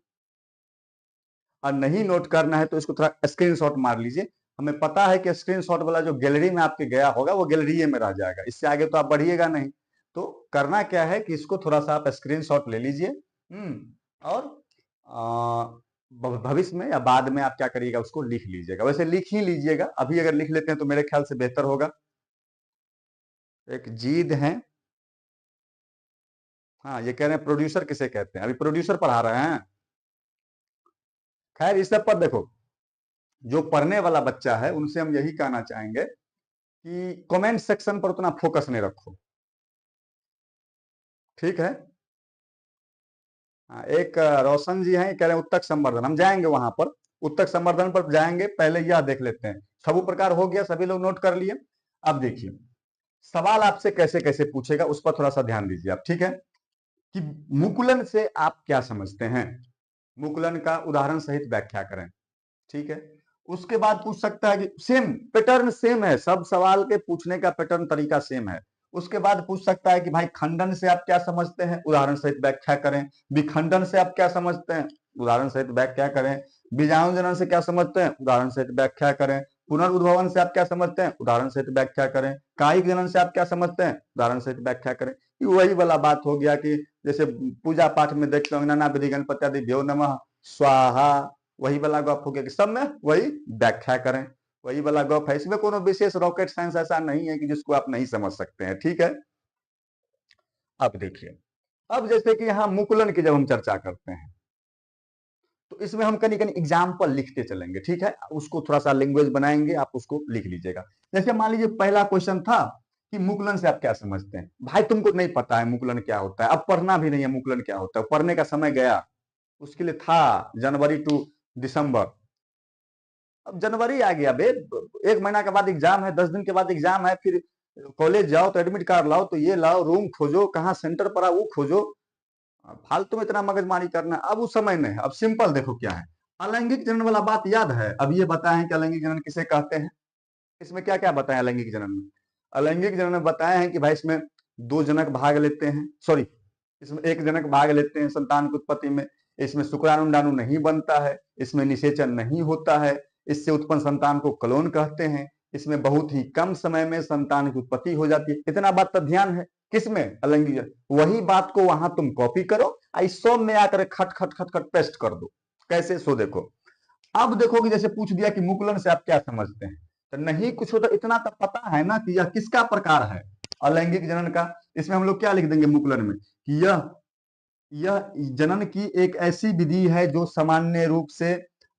और नहीं नोट करना है तो इसको थोड़ा स्क्रीनशॉट मार लीजिए। हमें पता है कि स्क्रीनशॉट वाला जो गैलरी में आपके गया होगा वो गैलरी में रह जाएगा, इससे आगे तो आप बढ़िएगा नहीं। तो करना क्या है कि इसको थोड़ा सा आप स्क्रीनशॉट ले लीजिए। और भविष्य में या बाद में आप क्या करिएगा, उसको लिख लीजिएगा। वैसे लिख ही लीजिएगा, अभी अगर लिख लेते हैं तो मेरे ख्याल से बेहतर होगा। एक जीद है, हाँ ये कह रहे हैं प्रोड्यूसर किसे कहते हैं, अभी प्रोड्यूसर पढ़ा रहे हैं। खैर इस सब पर देखो, जो पढ़ने वाला बच्चा है उनसे हम यही कहना चाहेंगे कि कमेंट सेक्शन पर उतना फोकस नहीं रखो, ठीक है। एक रोशन जी हैं, कह रहे हैं उत्तक संवर्धन, हम जाएंगे वहां पर, उत्तक संवर्धन पर जाएंगे। पहले यह देख लेते हैं, सब प्रकार हो गया, सभी लोग नोट कर लिए। अब देखिए सवाल आपसे कैसे कैसे पूछेगा उस पर थोड़ा सा ध्यान दीजिए आप, ठीक है। कि मुकुलन से आप क्या समझते हैं, मुकुलन का उदाहरण सहित व्याख्या करें, ठीक है। उसके बाद पूछ सकता है कि सेम पैटर्न सेम है, सब सवाल के पूछने का पैटर्न तरीका सेम है। उसके बाद पूछ सकता है कि भाई खंडन से आप क्या समझते हैं, उदाहरण सहित व्याख्या करें। विखंडन से आप क्या समझते हैं, उदाहरण सहित व्याख्या करें। बीजाणु जनन से क्या समझते हैं, उदाहरण सहित व्याख्या करें। पुनर्उद्भवन से आप क्या समझते हैं, उदाहरण सहित व्याख्या करें। कायिक जनन से आप क्या समझते हैं, उदाहरण सहित व्याख्या करें। वही वाला बात हो गया कि जैसे पूजा पाठ में देखते हो नाना विधि गणपत्यादि नमः स्वाहा, वही वाला गप हो गया कि सब में वही व्याख्या करें, वही वाला गप है। इसमें कोनो विशेष रॉकेट साइंस ऐसा नहीं है कि जिसको आप नहीं समझ सकते हैं, ठीक है। अब देखिए, अब जैसे कि यहाँ मुकुलन की जब हम चर्चा करते हैं तो इसमें हम कहीं कहीं एग्जाम्पल लिखते चलेंगे, ठीक है। उसको थोड़ा सा लैंग्वेज बनाएंगे, आप उसको लिख लीजिएगा। जैसे मान लीजिए पहला क्वेश्चन था कि मुकुलन से आप क्या समझते हैं। भाई तुमको नहीं पता है मुकुलन क्या होता है, अब पढ़ना भी नहीं है मुकुलन क्या होता है, पढ़ने का समय गया, उसके लिए था जनवरी टू दिसंबर। अब जनवरी आ गया बे, 1 महीना के बाद एग्जाम है, 10 दिन के बाद एग्जाम है, फिर कॉलेज जाओ तो एडमिट कार्ड लाओ, तो ये लाओ, रूम खोजो, कहाँ सेंटर पड़ा वो खोजो। फालतू में इतना मगजमारी करना अब उस समय नहीं है। अब सिंपल देखो क्या है, अलैंगिक जनन वाला बात याद है। अब ये बताएं कि अलैंगिक जनन किसे कहते हैं। इसमें क्या क्या बताएं अलैंगिक जनन में। अलैंगिक जनन में बताए हैं कि भाई इसमें 2 जनक भाग लेते हैं, सॉरी इसमें 1 जनक भाग लेते हैं संतान की उत्पत्ति में। इसमें शुक्राणुंडाणु नहीं बनता है, इसमें निषेचन नहीं होता है, इससे उत्पन्न संतान को क्लोन कहते हैं। इसमें बहुत ही कम समय में संतान की उत्पत्ति हो जाती है। इतना बात पर ध्यान है किसमें, अलैंगिक। वही बात को वहां तुम कॉपी करो, इस सब में आकर खट खट खट खट पेस्ट कर दो। कैसे, सो देखो। अब देखो कि जैसे पूछ दिया कि मुकुलन से आप क्या समझते हैं, तो नहीं कुछ हो तो इतना तो पता है ना कि यह किसका प्रकार है, अलैंगिक जनन का। इसमें हम लोग क्या लिख देंगे मुकुलन में कि यह जनन की एक ऐसी विधि है जो सामान्य रूप से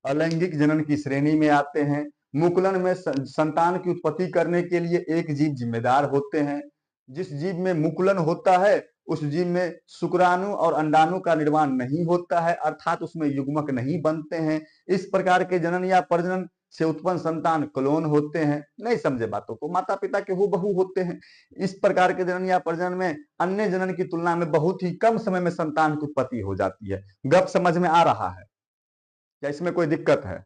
अलैंगिक जनन की श्रेणी में आते हैं। मुकुलन में संतान की उत्पत्ति करने के लिए एक जीव जिम्मेदार होते हैं। जिस जीव में मुकुलन होता है उस जीव में शुक्राणु और अंडाणु का निर्माण नहीं होता है, अर्थात उसमें युग्मक नहीं बनते हैं। इस प्रकार के जनन या प्रजनन से उत्पन्न संतान क्लोन होते हैं। नहीं समझे बातों को, माता पिता के हूबहू होते हैं। इस प्रकार के जनन या प्रजनन में अन्य जनन की तुलना में बहुत ही कम समय में संतान की उत्पत्ति हो जाती है। गप समझ में आ रहा है क्या, इसमें कोई दिक्कत है।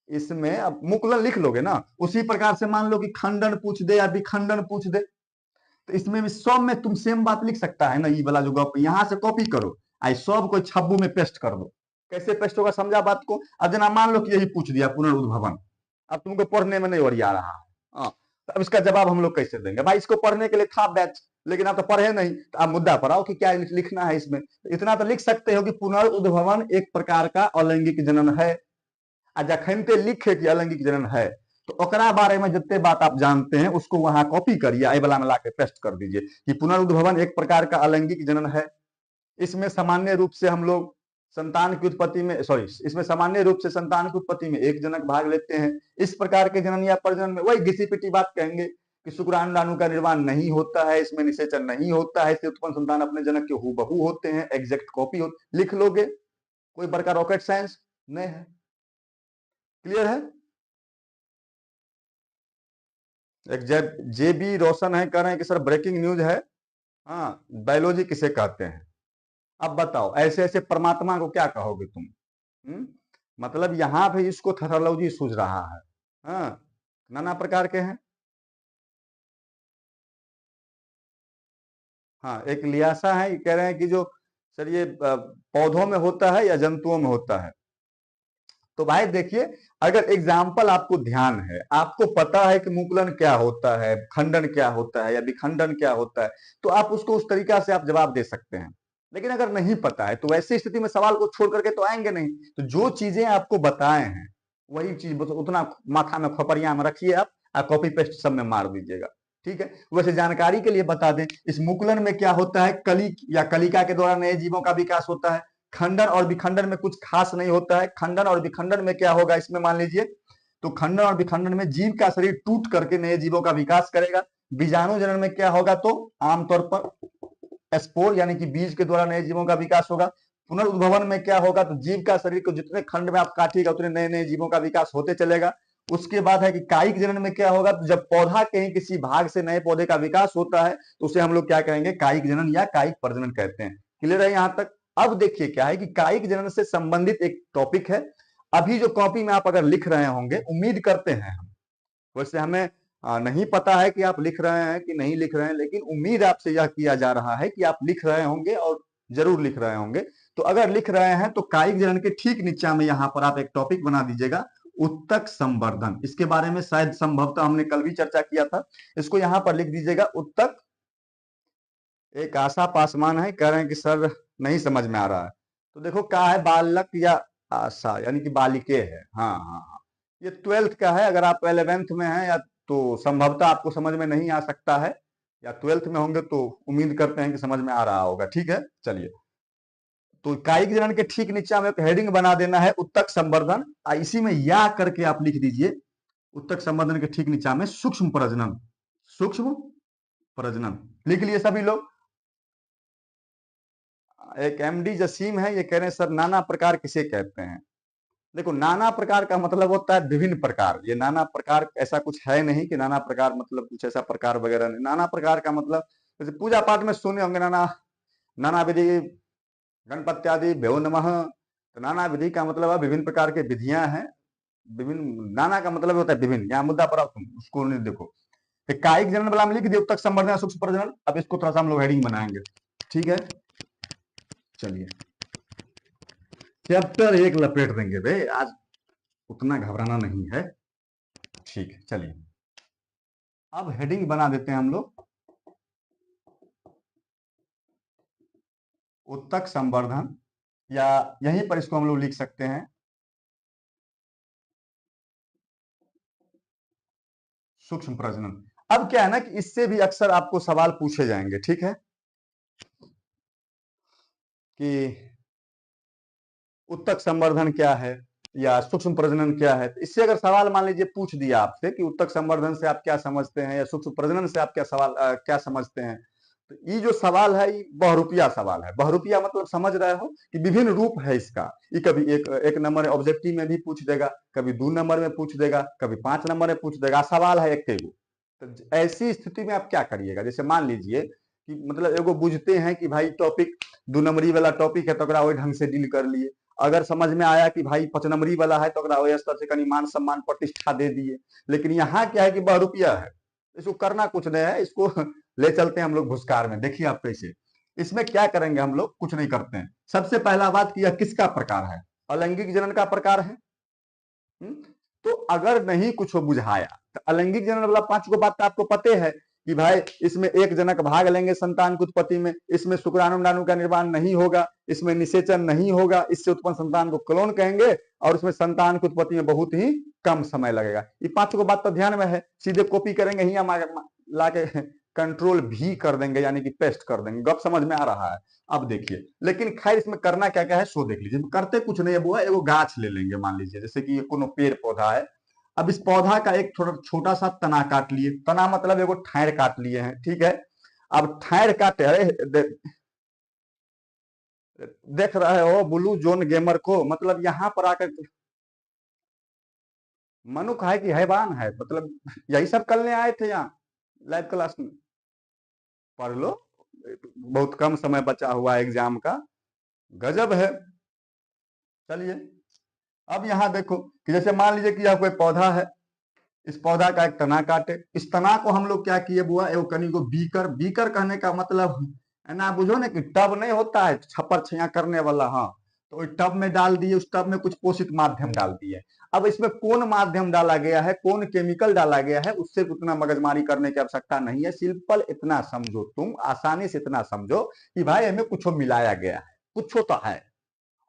इसमें अब मुकुलन लिख लोगे ना, उसी प्रकार से मान लो कि खंडन पूछ दे या विखंडन पूछ दे, तो इसमें भी सब में तुम सेम बात लिख सकता है ना। ये वाला जो गप यहां से कॉपी करो, आई सब को छब्बू में पेस्ट कर दो। कैसे पेस्ट होगा समझा बात को। अब जना मान लो कि यही पूछ दिया पुनर्उद्भवन, अब तुमको पढ़ने में नहीं ओरिया रहा है। हाँ, तो अब इसका जवाब हम लोग कैसे देंगे। भाई इसको पढ़ने के लिए था बैच, लेकिन आप तो पढ़े नहीं, तो आप मुद्दा पर आओ कि क्या लिखना है इसमें। इतना तो लिख सकते हो कि पुनर्उद्भवन एक प्रकार का अलैंगिक जनन है। आ जखनते लिखे कि अलैंगिक जनन है तो ओकरा बारे में जितने बात आप जानते हैं उसको वहां कॉपी करिए, आई वाला में लाके पेस्ट कर दीजिए कि पुनर्उद्भवन एक प्रकार का अलैंगिक जनन है। इसमें सामान्य रूप से हम लोग संतान की उत्पत्ति में, सॉरी, इसमें सामान्य रूप से संतान की उत्पत्ति में 1 जनक भाग लेते हैं। इस प्रकार के जनन या प्रजनन में वही घिसी पिटी बात कहेंगे कि शुक्राणु का निर्माण नहीं होता है, इसमें निषेचन नहीं होता है, इससे उत्पन्न संतान अपने जनक के हूबहू होते हैं, एग्जैक्ट कॉपी हो, लिख लोगे। कोई बड़का रॉकेट साइंस नहीं है। क्लियर है। एक जे बी रोशन है, कह रहे हैं कि सर ब्रेकिंग न्यूज है। हाँ, बायोलॉजी किसे कहते हैं। अब बताओ ऐसे ऐसे परमात्मा को क्या कहोगे तुम। मतलब यहाँ पे इसको थर्मोलॉजी सूझ रहा है। हाँ, नाना प्रकार के हैं। हाँ, एक लियासा है, ये कह रहे हैं कि जो सर ये पौधों में होता है या जंतुओं में होता है। तो भाई देखिए, अगर एग्जाम्पल आपको ध्यान है, आपको पता है कि मुकुलन क्या होता है, खंडन क्या होता है या विखंडन क्या होता है, तो आप उसको उस तरीका से आप जवाब दे सकते हैं। लेकिन अगर नहीं पता है तो वैसी स्थिति में सवाल को छोड़ करके तो आएंगे नहीं। तो जो चीजें आपको बताए हैं वही चीज बस उतना माथा में खोपड़िया में रखिए आप, और कॉपी पेस्ट सब में मार दीजिएगा। ठीक है। वैसे जानकारी के लिए बता दें, इस मुकुलन में क्या होता है, कली या कलिका के द्वारा नए जीवों का विकास होता है। खंडन और विखंडन में कुछ खास नहीं होता है। खंडन और विखंडन में क्या होगा, इसमें मान लीजिए, तो खंडन और विखंडन में जीव का शरीर टूट करके नए जीवों का विकास करेगा। बीजाणु जनन में क्या होगा, तो आमतौर पर स्पोर यानी कि बीज के द्वारा नए जीवों का विकास होगा। पुनर्उद्भवन में क्या होगा, तो जीव का शरीर को जितने खंड में आप काटिएगा उतने नए नए जीवों का विकास होते चलेगा। उसके बाद है कि कायिक जनन में क्या होगा, तो जब पौधा कहीं किसी भाग से नए पौधे का विकास होता है तो उसे हम लोग क्या कहेंगे, कायिक जनन या कायिक प्रजनन कहते हैं। क्लियर है यहां तक। अब देखिए क्या है कि कायिक जनन से संबंधित एक टॉपिक है। अभी जो कॉपी में आप अगर लिख रहे होंगे, उम्मीद करते हैं हम, वैसे हमें नहीं पता है कि आप लिख रहे हैं कि नहीं लिख रहे हैं, लेकिन उम्मीद आपसे यह किया जा रहा है कि आप लिख रहे होंगे और जरूर लिख रहे होंगे। तो अगर लिख रहे हैं तो कायिक जनन के ठीक नीचे में यहां पर आप एक टॉपिक बना दीजिएगा, उत्तक संवर्धन। इसके बारे में शायद संभवतः हमने कल भी चर्चा किया था। इसको यहां पर लिख दीजिएगा, उत्तक। एक आशा पासवान है, कह रहे हैं कि सर नहीं समझ में आ रहा है। तो देखो क्या है, बालक या आशा यानी कि बालिके है। हाँ हाँ हाँ, ये 12th का है। अगर आप 11th में हैं या तो संभवतः आपको समझ में नहीं आ सकता है, या 12th में होंगे तो उम्मीद करते हैं कि समझ में आ रहा होगा। ठीक है, चलिए। तो कायिक जनन के ठीक नीचे में एक हेडिंग बना देना है, उत्तक संवर्धन। इसी में या करके आप लिख दीजिए, उत्तक संवर्धन के ठीक नीचे में सूक्ष्म प्रजनन। सूक्ष्म प्रजनन लिख लिए सभी लोग। एक एमडी जसीम है, ये कह रहे हैं सर नाना प्रकार किसे कहते हैं। देखो, नाना प्रकार का मतलब होता है विभिन्न प्रकार। ये नाना प्रकार ऐसा कुछ है नहीं कि नाना प्रकार मतलब कुछ ऐसा प्रकार वगैरह नहीं। नाना प्रकार का मतलब जैसे पूजा पाठ में सुने होंगे, नाना नाना विधि गणपत्यादि भ्यो नमः। तो नाना विधि का मतलब है विभिन्न प्रकार के विधियां हैं। विभिन्न, नाना का मतलब होता है विभिन्न। यहाँ मुद्दा पर उसको नहीं देखो। कायिक जनन वाला में लिख दिया उत्तक संवर्धन सूक्ष्म प्रजनन। अब इसको थोड़ा सा हम लोग हेडिंग बनाएंगे। ठीक है, चलिए। चैप्टर 1 लपेट देंगे बे आज, उतना घबराना नहीं है। ठीक है, चलिए। अब हेडिंग बना देते हैं हम लोग, उत्तक संवर्धन, या यहीं पर इसको हम लोग लिख सकते हैं सूक्ष्म प्रजनन। अब क्या है ना कि इससे भी अक्सर आपको सवाल पूछे जाएंगे। ठीक है, कि उत्तक संवर्धन क्या है या सूक्ष्म प्रजनन क्या है। इससे अगर सवाल मान लीजिए पूछ दिया आपसे कि उत्तक संवर्धन से आप क्या समझते हैं या सूक्ष्म प्रजनन से आप क्या समझते हैं, तो ये जो सवाल है ये बहुरूपिया सवाल है। बहुरूपिया मतलब समझ रहे हो कि विभिन्न रूप है इसका। ये कभी एक नंबर ऑब्जेक्टिव में भी पूछ देगा, कभी 2 नंबर में पूछ देगा, कभी 5 नंबर में पूछ देगा। सवाल है एक टेबल। तो ऐसी स्थिति में आप क्या करिएगा, जैसे मान लीजिए कि मतलब एगो बुझते हैं कि भाई टॉपिक 2 नंबरी वाला टॉपिक है तो वही ढंग से डील कर लिए। अगर समझ में आया कि भाई 5 नंबरी वाला है तो वही स्तर से कहीं मान सम्मान प्रतिष्ठा दे दिए। लेकिन यहाँ क्या है कि बहुरूपिया है, इसको करना कुछ नहीं है। इसको ले चलते हैं हम लोग भूस्कार में। देखिए आप कैसे इसमें क्या करेंगे, हम लोग कुछ नहीं करते हैं। सबसे पहला बात कि यह किसका प्रकार है, अलैंगिक जनन का प्रकार है। तो अगर नहीं कुछ बुझाया तो अलैंगिक जनन वाला 5 गो बात तो आपको पते है कि भाई इसमें एक जनक भाग लेंगे संतान की उत्पत्ति में, इसमें शुक्राणु का निर्माण नहीं होगा, इसमें निषेचन नहीं होगा, इससे उत्पन्न संतान को क्लोन कहेंगे, और उसमें संतान की उत्पत्ति में बहुत ही कम समय लगेगा। ये 5 गो बात तो ध्यान में है। सीधे कॉपी करेंगे ही हम लाके कंट्रोल भी कर देंगे, यानी कि पेस्ट कर देंगे। गप समझ में आ रहा है। अब देखिए, लेकिन खैर इसमें करना क्या क्या है सो देख लीजिए। करते कुछ नहीं है बुआ, एगो गाछ ले लेंगे मान लीजिए, जैसे कि ये कोनो पेड़ पौधा है। अब इस पौधा का एक थोड़ा छोटा सा तना काट लिए। तना मतलब एगो ठाड़ काट लिए हैं। ठीक है, अब ठाड़ काटे, अरे देख रहे हो ब्लू जोन गेमर को, मतलब यहाँ पर आकर मनुष्य है कि हैवान है, मतलब यही सब करने आए थे यहाँ लाइव क्लास में। पढ़ लो, बहुत कम समय बचा हुआ एग्जाम का, गजब है। चलिए, अब यहाँ देखो कि जैसे मान लीजिए कि यह कोई पौधा है, इस पौधा का एक तना काटे। इस तना को हम लोग क्या किए बुआ, एगो कनी को बीकर। बीकर कहने का मतलब है ना, बुझो ना कि टब नहीं होता है छप्पर छैया करने वाला, हाँ, तो उस टब में डाल दिए, उस टब में कुछ पोषित माध्यम डाल दिए। अब इसमें कौन माध्यम डाला गया है, कौन केमिकल डाला गया है, उससे उतना मगजमारी करने की आवश्यकता नहीं है। सिंपल इतना समझो, तुम आसानी से इतना समझो कि भाई हमें कुछ मिलाया गया है, कुछ तो है।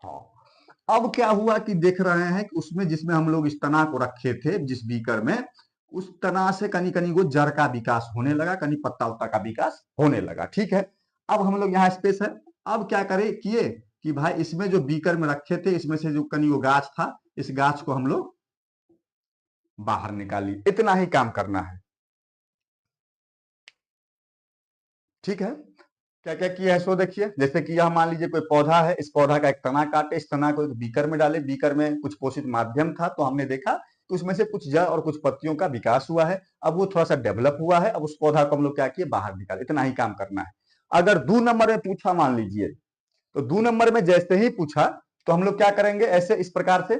हाँ, अब क्या हुआ कि देख रहे हैं कि उसमें जिसमें हम लोग इस तना को रखे थे जिस बीकर में, उस तना से कनी कनी वो जड़ का विकास होने लगा, कनी पत्ता उत्ता का विकास होने लगा। ठीक है, अब हम लोग यहाँ स्पेस है, अब क्या करे किए कि भाई इसमें जो बीकर में रखे थे इसमें से जो कनी वो गाछ था, इस गाछ को हम लोग बाहर निकालिए, इतना ही काम करना है। ठीक है, क्या क्या किया है सो देखिए। जैसे कि यह मान लीजिए कोई पौधा है, इस पौधा का एक तना काटे, इस तना को एक बीकर में डाले, बीकर में कुछ पोषित माध्यम था, तो हमने देखा कि उसमें से कुछ जड़ और कुछ पत्तियों का विकास हुआ है। अब वो थोड़ा सा डेवलप हुआ है, अब उस पौधा को हम लोग क्या किए, बाहर निकाले, इतना ही काम करना है। अगर 2 नंबर में पूछा मान लीजिए, तो 2 नंबर में जैसे ही पूछा तो हम लोग क्या करेंगे, ऐसे इस प्रकार से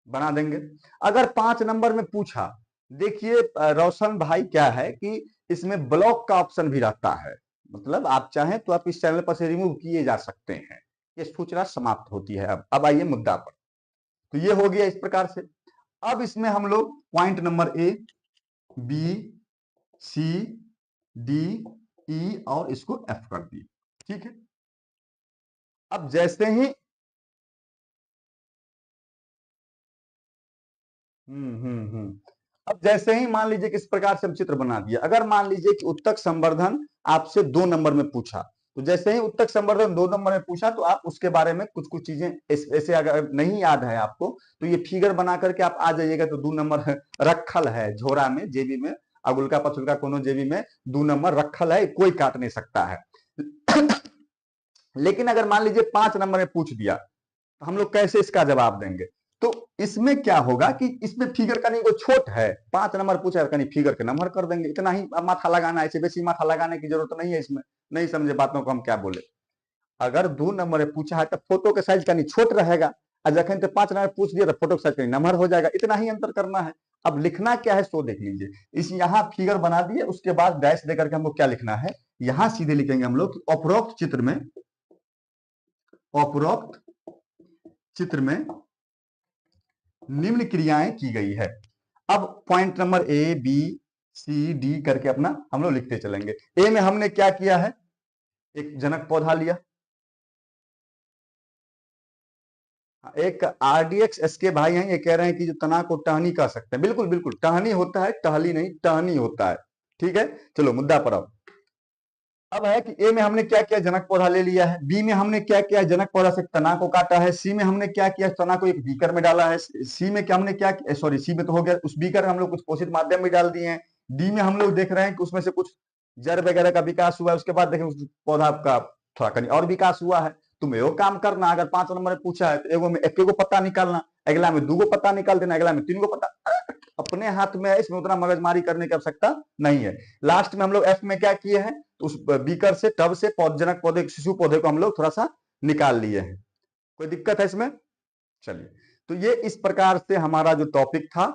बना देंगे। अगर 5 नंबर में पूछा, देखिए रोशन भाई क्या है कि इसमें ब्लॉक का ऑप्शन भी रहता है, मतलब आप चाहें तो आप इस चैनल पर से रिमूव किए जा सकते हैं। ये सूचना समाप्त होती है। अब आइए मुद्दा पर। तो ये हो गया इस प्रकार से। अब इसमें हम लोग point number A, B, C, D, E और इसको एफ कर दिए। ठीक है, अब जैसे ही अब जैसे ही मान लीजिए कि इस प्रकार से हम चित्र बना दिया, अगर मान लीजिए कि उत्तक संवर्धन आपसे 2 नंबर में पूछा, तो जैसे ही उत्तक संवर्धन 2 नंबर में पूछा तो आप उसके बारे में कुछ कुछ चीजें ऐसे अगर नहीं याद है आपको तो ये फिगर बना करके आप आ जाइएगा। तो 2 नंबर रखल है झोरा में, जेबी में, अगुलका पछुलका कोनो जेबी में 2 नंबर रखल है, कोई काट नहीं सकता है। लेकिन अगर मान लीजिए 5 नंबर में पूछ दिया तो हम लोग कैसे इसका जवाब देंगे। तो इसमें क्या होगा कि इसमें फिगर का नहीं वो छोट है, 5 नंबर पूछा है कहीं फिगर के नंबर कर देंगे, इतना ही माथा लगाना है, बेसी माथा लगाने की जरूरत नहीं है इसमें। नहीं समझे बातों को हम क्या बोले। अगर 2 नंबर में पूछा है तो फोटो के साइज कहीं छोट रहेगा, और जखन तो 5 नंबर पूछ दिया तो फोटो के साइज कहीं नंबर हो जाएगा, इतना ही अंतर करना है। अब लिखना क्या है सो देख लीजिए। इस यहाँ फिगर बना दिए, उसके बाद डैश देकर के हमको क्या लिखना है, यहां सीधे लिखेंगे हम लोग उपरोक्त चित्र में, उपरोक्त चित्र में निम्न क्रियाएं की गई है। अब point number A, B, C, D करके अपना हम लोग लिखते चलेंगे। ए में हमने क्या किया है, एक जनक पौधा लिया, एक आरडीएक्स एस के भाई हैं, ये कह रहे हैं कि जो तना को टहनी कह सकते हैं, बिल्कुल बिल्कुल टहनी होता है, टहली नहीं टहनी होता है। ठीक है, चलो मुद्दा पर आओ। अब है कि ए में हमने क्या किया, जनक पौधा ले लिया है, बी में हमने क्या किया, जनक पौधा से तना को काटा है, सी में हमने क्या किया, तना को एक बीकर में डाला है, सी में क्या हमने क्या, सॉरी सी में तो हो गया, उस बीकर में हम लोग कुछ पोषित माध्यम भी डाल दिए हैं। डी में हम लोग देख रहे हैं कि उसमें से कुछ जड़ वगैरह का विकास हुआ है, उसके बाद देखें उस पौधा का थोड़ा कहीं और विकास हुआ है। तुम एगो काम करना, अगर 5 नंबर में पूछा है तो एगो में एक पत्ता निकालना, अगला में 2 पत्ता निकाल देना, अगला में 3 पत्ता, अपने हाथ में है, इसमें उतना मगजमारी करने की आवश्यकता नहीं है। लास्ट में हम लोग एफ में क्या किए हैं, तो उस बीकर से टब से पौधजनक पौधे शिशु पौधे को हम लोग थोड़ा सा निकाल लिए हैं। कोई दिक्कत है इसमें? चलिए, तो ये इस प्रकार से हमारा जो टॉपिक था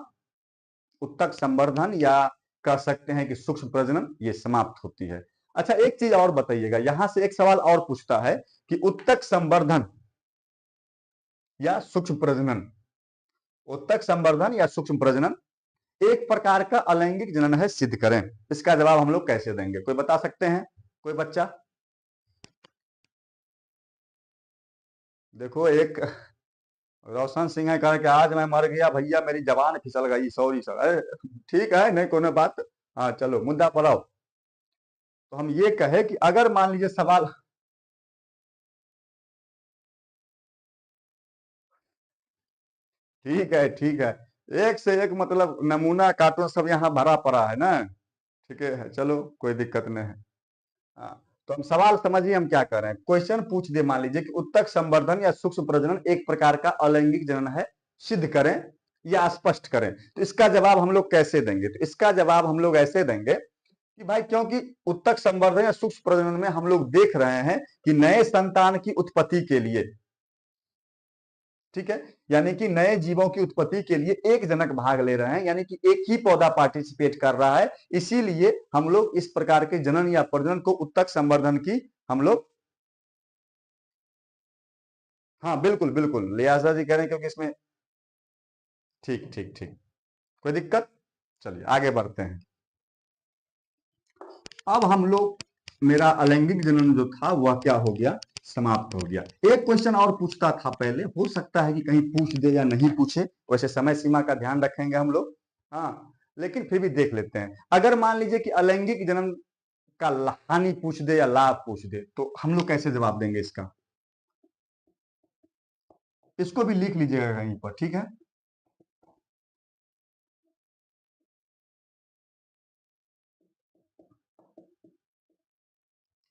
उत्तक संवर्धन या कह सकते हैं कि सूक्ष्म प्रजनन, ये समाप्त होती है। अच्छा एक चीज और बताइएगा, यहां से एक सवाल और पूछता है कि उत्तक संवर्धन या सूक्ष्म प्रजनन, उत्तक संवर्धन या सूक्ष्म प्रजनन एक प्रकार का अलैंगिक जनन है, सिद्ध करें। इसका जवाब हम लोग कैसे देंगे, कोई बता सकते हैं, कोई बच्चा? देखो एक रोशन सिंह है कह कि आज मैं मर गया भैया, मेरी जबान फिसल गई, सॉरी सर। अरे ठीक है, नहीं कोई बात। हाँ चलो मुद्दा पर आओ। तो हम ये कहे कि अगर मान लीजिए सवाल, ठीक है ठीक है, एक से एक मतलब नमूना कार्टून सब यहाँ भरा पड़ा है ना। ठीक है चलो कोई दिक्कत नहीं है। हाँ, तो हम सवाल समझिए हम क्या कर रहे हैं। क्वेश्चन पूछ दे मान लीजिए कि उत्तक संवर्धन या सूक्ष्म प्रजनन एक प्रकार का अलैंगिक जनन है, सिद्ध करें या स्पष्ट करें। तो इसका जवाब हम लोग कैसे देंगे, तो इसका जवाब हम लोग ऐसे देंगे कि भाई क्योंकि उत्तक संवर्धन या सूक्ष्म प्रजनन में हम लोग देख रहे हैं कि नए संतान की उत्पत्ति के लिए, ठीक है, यानी कि नए जीवों की उत्पत्ति के लिए एक जनक भाग ले रहे हैं, यानी कि एक ही पौधा पार्टिसिपेट कर रहा है, इसीलिए हम लोग इस प्रकार के जनन या प्रजनन को उत्तक संवर्धन की हम लोग। हाँ बिल्कुल बिल्कुल, लियाजा जी कह रहे हैं क्योंकि इसमें। ठीक ठीक ठीक, कोई दिक्कत। चलिए आगे बढ़ते हैं। अब हम लोग, मेरा अलैंगिक जनन जो था वह क्या हो गया, समाप्त हो गया। एक क्वेश्चन और पूछता था पहले, हो सकता है कि कहीं पूछ दे या नहीं पूछे, वैसे समय सीमा का ध्यान रखेंगे हम लोग। हाँ, लेकिन फिर भी देख लेते हैं। अगर मान लीजिए कि अलैंगिक जनन का हानि पूछ दे या लाभ पूछ दे, तो हम लोग कैसे जवाब देंगे इसका। इसको भी लिख लीजिएगा कहीं पर, ठीक है।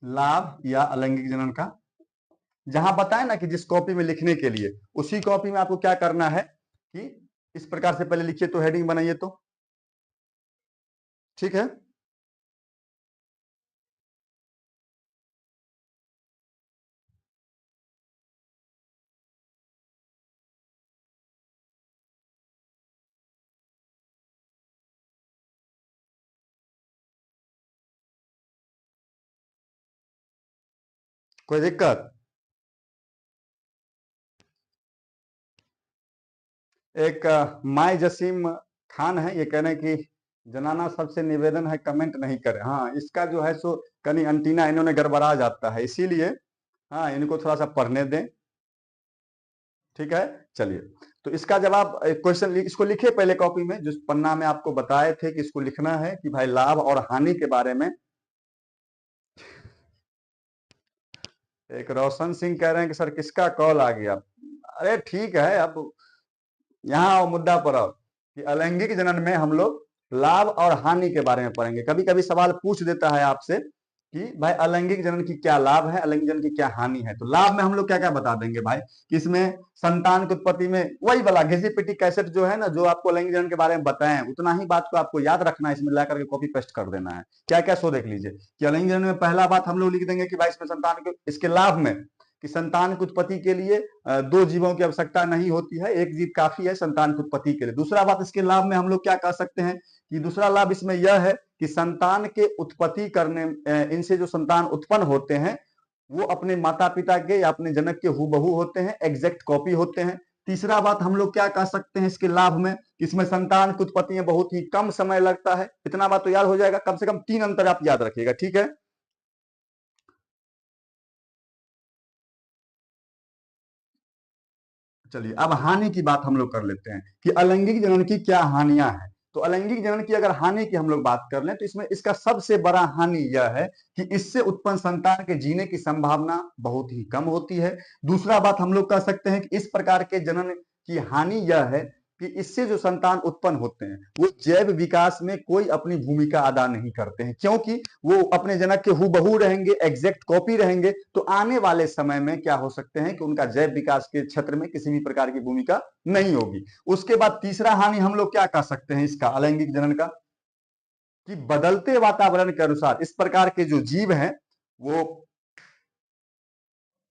लाभ या अलैंगिक जनन का, जहां बताए ना कि जिस कॉपी में लिखने के लिए, उसी कॉपी में आपको क्या करना है कि इस प्रकार से पहले लिखिए, तो हेडिंग बनाइए, तो ठीक है। कोई दिक्कत। एक माई जसीम खान है, ये कह रहे हैं कि जनाना सबसे निवेदन है कमेंट नहीं करें। हाँ, इसका जो है सो कहीं अंटीना इन्होंने गड़बड़ा जाता है, इसीलिए हाँ इनको थोड़ा सा पढ़ने दें, ठीक है। चलिए, तो इसका जवाब क्वेश्चन इसको लिखिए पहले कॉपी में, जिस पन्ना में आपको बताए थे कि इसको लिखना है कि भाई लाभ और हानि के बारे में। एक रोशन सिंह कह रहे हैं कि सर किसका कॉल आ गया। अरे ठीक है, अब यहाँ आओ, मुद्दा पर आओ कि अलैंगिक जनन में हम लोग लाभ और हानि के बारे में पढ़ेंगे। कभी कभी सवाल पूछ देता है आपसे कि भाई अलैंगिक जनन की क्या लाभ है, अलैंगिक जनन की क्या हानि है। तो लाभ में हम लोग क्या क्या बता देंगे भाई, कि इसमें संतान की उत्पत्ति में वही वाला घिसी पिटी कैसेट जो है ना, जो आपको अलैंगिक जनन के बारे में बताएं, उतना ही बात को आपको याद रखना है, इसमें ला करके कॉपी पेस्ट कर देना है। क्या क्या सो देख लीजिए कि अलैंगिक जनन में पहला बात हम लोग लिख देंगे कि भाई इसमें संतान के, इसके लाभ में कि संतान की उत्पत्ति के लिए दो जीवों की आवश्यकता नहीं होती है, एक जीव काफी है संतान की उत्पत्ति के लिए। दूसरा बात इसके लाभ में हम लोग क्या कह सकते हैं कि दूसरा लाभ इसमें यह है कि संतान के उत्पत्ति करने, इनसे जो संतान उत्पन्न होते हैं वो अपने माता पिता के या अपने जनक के हूबहू होते हैं, एग्जैक्ट कॉपी होते हैं। तीसरा बात हम लोग क्या कह सकते हैं इसके लाभ में, इसमें संतान की उत्पत्ति में बहुत ही कम समय लगता है। इतना बात तो याद हो जाएगा, कम से कम 3 अंतर आप याद रखिएगा, ठीक है। चलिए, अब हानि की बात हम लोग कर लेते हैं कि अलैंगिक जनन की क्या हानियां हैं। तो अलैंगिक जनन की अगर हानि की हम लोग बात कर लें, तो इसमें इसका सबसे बड़ा हानि यह है कि इससे उत्पन्न संतान के जीने की संभावना बहुत ही कम होती है। दूसरा बात हम लोग कह सकते हैं कि इस प्रकार के जनन की हानि यह है कि इससे जो संतान उत्पन्न होते हैं वो जैव विकास में कोई अपनी भूमिका अदा नहीं करते हैं, क्योंकि वो अपने जनक के हूबहू रहेंगे, एग्जैक्ट कॉपी रहेंगे। तो आने वाले समय में क्या हो सकते हैं कि उनका जैव विकास के क्षेत्र में किसी भी प्रकार की भूमिका नहीं होगी। उसके बाद तीसरा हानि हम लोग क्या कह सकते हैं इसका, अलैंगिक जनन का, कि बदलते वातावरण के अनुसार इस प्रकार के जो जीव हैं वो,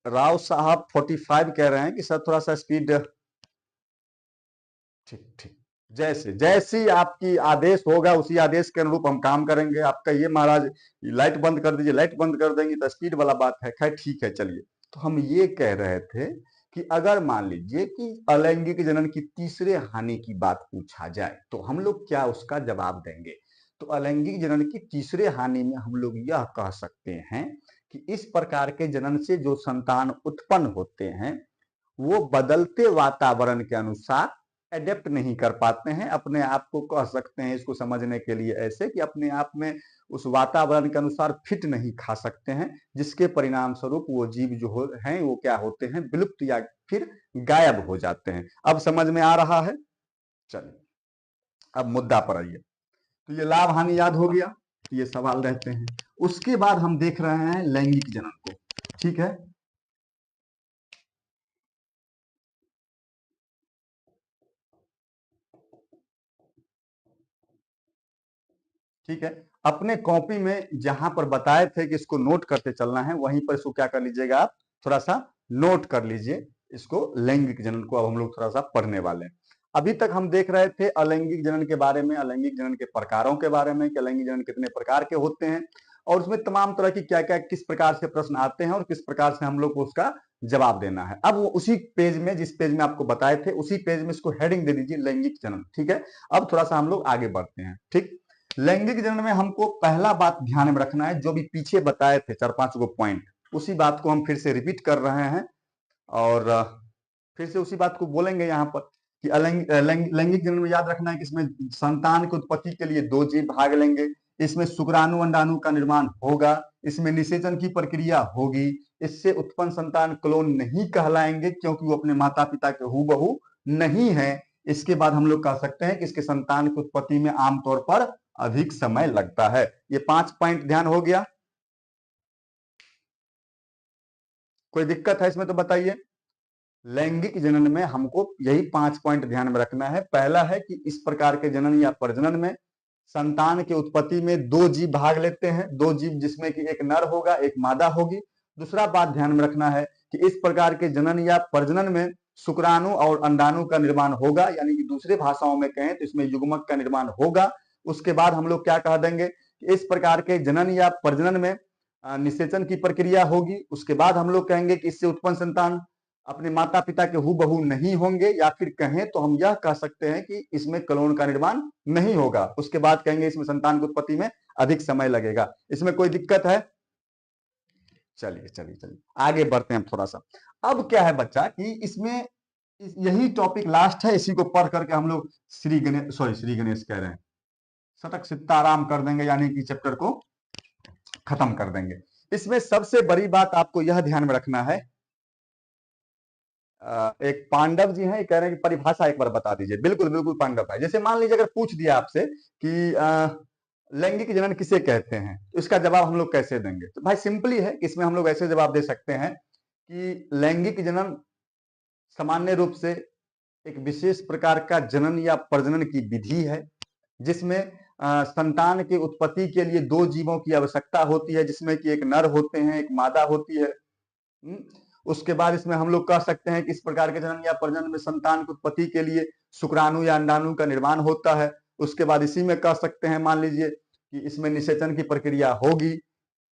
राव साहब 45 कह रहे हैं कि सर थोड़ा सा स्पीड। ठीक ठीक, जैसे जैसी आपकी आदेश होगा उसी आदेश के अनुरूप हम काम करेंगे। आपका ये महाराज लाइट बंद कर दीजिए, लाइट बंद कर देंगे तो स्पीड वाला बात है। खैर ठीक है, चलिए। तो हम ये कह रहे थे कि अगर मान लीजिए कि अलैंगिक जनन की तीसरे हानि की बात पूछा जाए तो हम लोग क्या उसका जवाब देंगे। तो अलैंगिक जनन की तीसरे हानि में हम लोग यह कह सकते हैं कि इस प्रकार के जनन से जो संतान उत्पन्न होते हैं वो बदलते वातावरण के अनुसार एडेप्ट नहीं कर पाते हैं, अपने आप को कह सकते हैं इसको समझने के लिए ऐसे कि अपने आप में उस वातावरण के अनुसार फिट नहीं खा सकते हैं, जिसके परिणाम स्वरूप वो जीव जो हैं वो क्या होते हैं, विलुप्त या फिर गायब हो जाते हैं। अब समझ में आ रहा है। चलिए, अब मुद्दा पर आइए। तो ये लाभ हानि याद हो गया, तो ये सवाल रहते हैं। उसके बाद हम देख रहे हैं लैंगिक जनन को, ठीक है। ठीक है, अपने कॉपी में जहां पर बताए थे कि इसको नोट करते चलना है, वहीं पर इसको क्या कर लीजिएगा आप, थोड़ा सा नोट कर लीजिए इसको। लैंगिक जनन को अब हम लोग थोड़ा सा पढ़ने वाले हैं। अभी तक हम देख रहे थे अलैंगिक जनन के बारे में, अलैंगिक जनन के प्रकारों के बारे में कि अलैंगिक जनन कितने प्रकार के होते हैं। और उसमें तमाम तरह की क्या क्या किस प्रकार से प्रश्न आते हैं और किस प्रकार से हम लोग को उसका जवाब देना है। अब वो उसी पेज में, जिस पेज में आपको बताए थे, उसी पेज में इसको हेडिंग दे दीजिए लैंगिक जनन। ठीक है, अब थोड़ा सा हम लोग आगे बढ़ते हैं। ठीक, लैंगिक जनन में हमको पहला बात ध्यान में रखना है, जो भी पीछे बताए थे 4-5 गो पॉइंट, उसी बात को हम फिर से रिपीट कर रहे हैं और फिर से उसी बात को बोलेंगे यहाँ पर कि लैंगिक जनन में याद रखना है कि इसमें संतान की उत्पत्ति के लिए दो जीव भाग लेंगे, इसमें शुक्राणु अंडाणु का निर्माण होगा, इसमें निषेचन की प्रक्रिया होगी, इससे उत्पन्न संतान क्लोन नहीं कहलाएंगे क्योंकि वो अपने माता पिता के हूबहू नहीं है। इसके बाद हम लोग कह सकते हैं कि इसके संतान की उत्पत्ति में आमतौर पर अधिक समय लगता है। ये 5 पॉइंट ध्यान हो गया? कोई दिक्कत है इसमें तो बताइए। लैंगिक जनन में हमको यही 5 पॉइंट ध्यान में रखना है। पहला है कि इस प्रकार के जनन या प्रजनन में संतान की उत्पत्ति में दो जीव भाग लेते हैं, दो जीव जिसमें कि एक नर होगा एक मादा होगी। दूसरा बात ध्यान में रखना है कि इस प्रकार के जनन या प्रजनन में शुक्राणु और अंडाणु का निर्माण होगा, यानी कि दूसरे भाषाओं में कहें तो इसमें युग्मक का निर्माण होगा। उसके बाद हम लोग क्या कह देंगे कि इस प्रकार के जनन या प्रजनन में निषेचन की प्रक्रिया होगी। उसके बाद हम लोग कहेंगे कि इससे उत्पन्न संतान अपने माता पिता के हूबहू नहीं होंगे, या फिर कहें तो हम यह कह सकते हैं कि इसमें क्लोन का निर्माण नहीं होगा। उसके बाद कहेंगे इसमें संतान की उत्पत्ति में अधिक समय लगेगा। इसमें कोई दिक्कत है? चलिए चलिए चलिए आगे बढ़ते हैं थोड़ा सा। अब क्या है बच्चा कि इसमें यही टॉपिक लास्ट है, इसी को पढ़ करके हम लोग श्री गणेश कह रहे हैं, सटक सिताराम कर देंगे, यानी कि चैप्टर को खत्म कर देंगे। इसमें सबसे बड़ी बात आपको यह ध्यान में रखना है, एक पांडव जी हैं, कह रहे हैं कि परिभाषा एक बार बता दीजिए। बिल्कुल बिल्कुल पांडव भाई, जैसे मान लीजिए अगर पूछ दिया आपसे कि लैंगिक जनन किसे कहते हैं, तो इसका जवाब हम लोग कैसे देंगे? तो भाई सिंपली है कि इसमें हम लोग ऐसे जवाब दे सकते हैं कि लैंगिक जनन सामान्य रूप से एक विशेष प्रकार का जनन या प्रजनन की विधि है, जिसमें संतान की उत्पत्ति के लिए दो जीवों की आवश्यकता होती है, जिसमें कि एक नर होते हैं एक मादा होती है। उसके बाद इसमें हम लोग कह सकते हैं कि इस प्रकार के जनन या प्रजनन में संतान की उत्पत्ति के लिए शुक्राणु या अंडाणु का निर्माण होता है। उसके बाद इसी में कह सकते हैं, मान लीजिए कि इसमें निषेचन की प्रक्रिया होगी,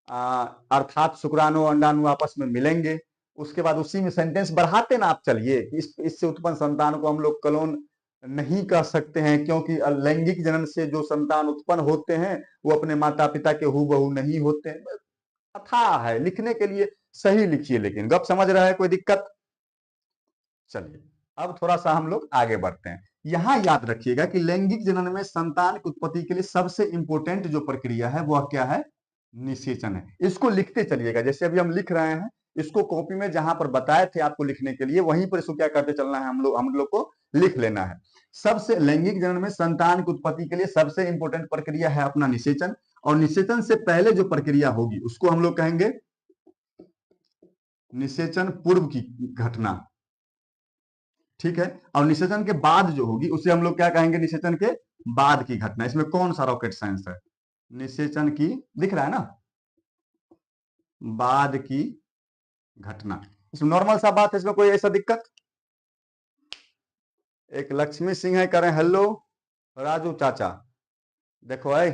अर्थात शुक्राणु और अंडाणु आपस में मिलेंगे। उसके बाद उसी में सेंटेंस बढ़ाते ना आप चलिए कि इससे उत्पन्न संतान को हम लोग क्लोन नहीं कह सकते हैं क्योंकि लैंगिक जनन से जो संतान उत्पन्न होते हैं वो अपने माता पिता के हूबहू नहीं होते हैं। अथाह है, लिखने के लिए सही लिखिए, लेकिन गप समझ रहा है? कोई दिक्कत? चलिए अब थोड़ा सा हम लोग आगे बढ़ते हैं। यहां याद रखिएगा कि लैंगिक जनन में संतान की उत्पत्ति के लिए सबसे इंपॉर्टेंट जो प्रक्रिया है वह क्या है? निषेचन है। इसको लिखते चलिएगा, जैसे अभी हम लिख रहे हैं, इसको कॉपी में जहां पर बताए थे आपको लिखने के लिए, वहीं पर इसको क्या करते चलना है, हम लोग को लिख लेना है। सबसे लैंगिक जनन में संतान की उत्पत्ति के लिए सबसे इंपॉर्टेंट प्रक्रिया है अपना निषेचन, और निषेचन से पहले जो प्रक्रिया होगी उसको हम लोग कहेंगे निषेचन पूर्व की घटना। ठीक है, और निषेचन के बाद जो होगी उसे हम लोग क्या कहेंगे? निषेचन के बाद की घटना। इसमें कौन सा रॉकेट साइंस है? निषेचन की, दिख रहा है ना, बाद की घटना। इसमें नॉर्मल सा बात है, इसमें कोई ऐसा दिक्कत? एक लक्ष्मी सिंह है, करें हेलो राजू चाचा। देखो है,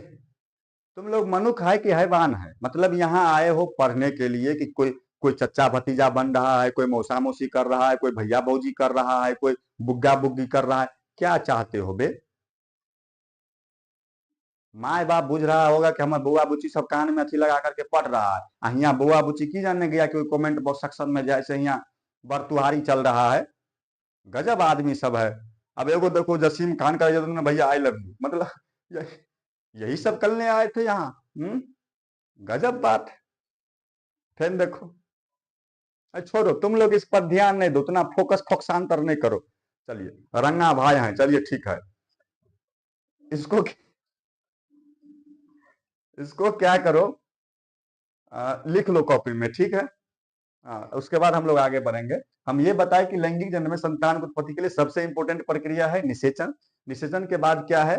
तुम लोग मनुष्य है कि हैवान है? मतलब यहाँ आए हो पढ़ने के लिए कि कोई कोई चच्चा भतीजा बन रहा है, कोई मौसा मौसी कर रहा है, कोई भैया भौजी कर रहा है, कोई बुग्गा बुग्गी कर रहा है? क्या चाहते हो बे? माए बाप बुझ रहा होगा कि हमारे बुआ बुची सब कान में अथी लगा करके पढ़ रहा है, यहाँ बुआ बुची की जानने गया कि कमेंट बॉक्स सेक्शन में जैसे यहाँ बरतुहारी चल रहा है। गजब आदमी सब है। अब एगो देखो जसीम खान का भैया आई लव यू, मतलब यही सब करने आए थे यहाँ। गजब बात है। फिर देखो, छोड़ो तुम लोग इस पर ध्यान नहीं दो, उतना फोकस फोकसांतर नहीं करो। चलिए रंगा भाई हैं, चलिए ठीक है। इसको इसको क्या करो, लिख लो कॉपी में, ठीक है। उसके बाद हम लोग आगे बढ़ेंगे। हम ये बताएं कि लैंगिक जनन में संतान की उत्पत्ति के लिए सबसे इंपॉर्टेंट प्रक्रिया है निषेचन। निषेचन के बाद क्या है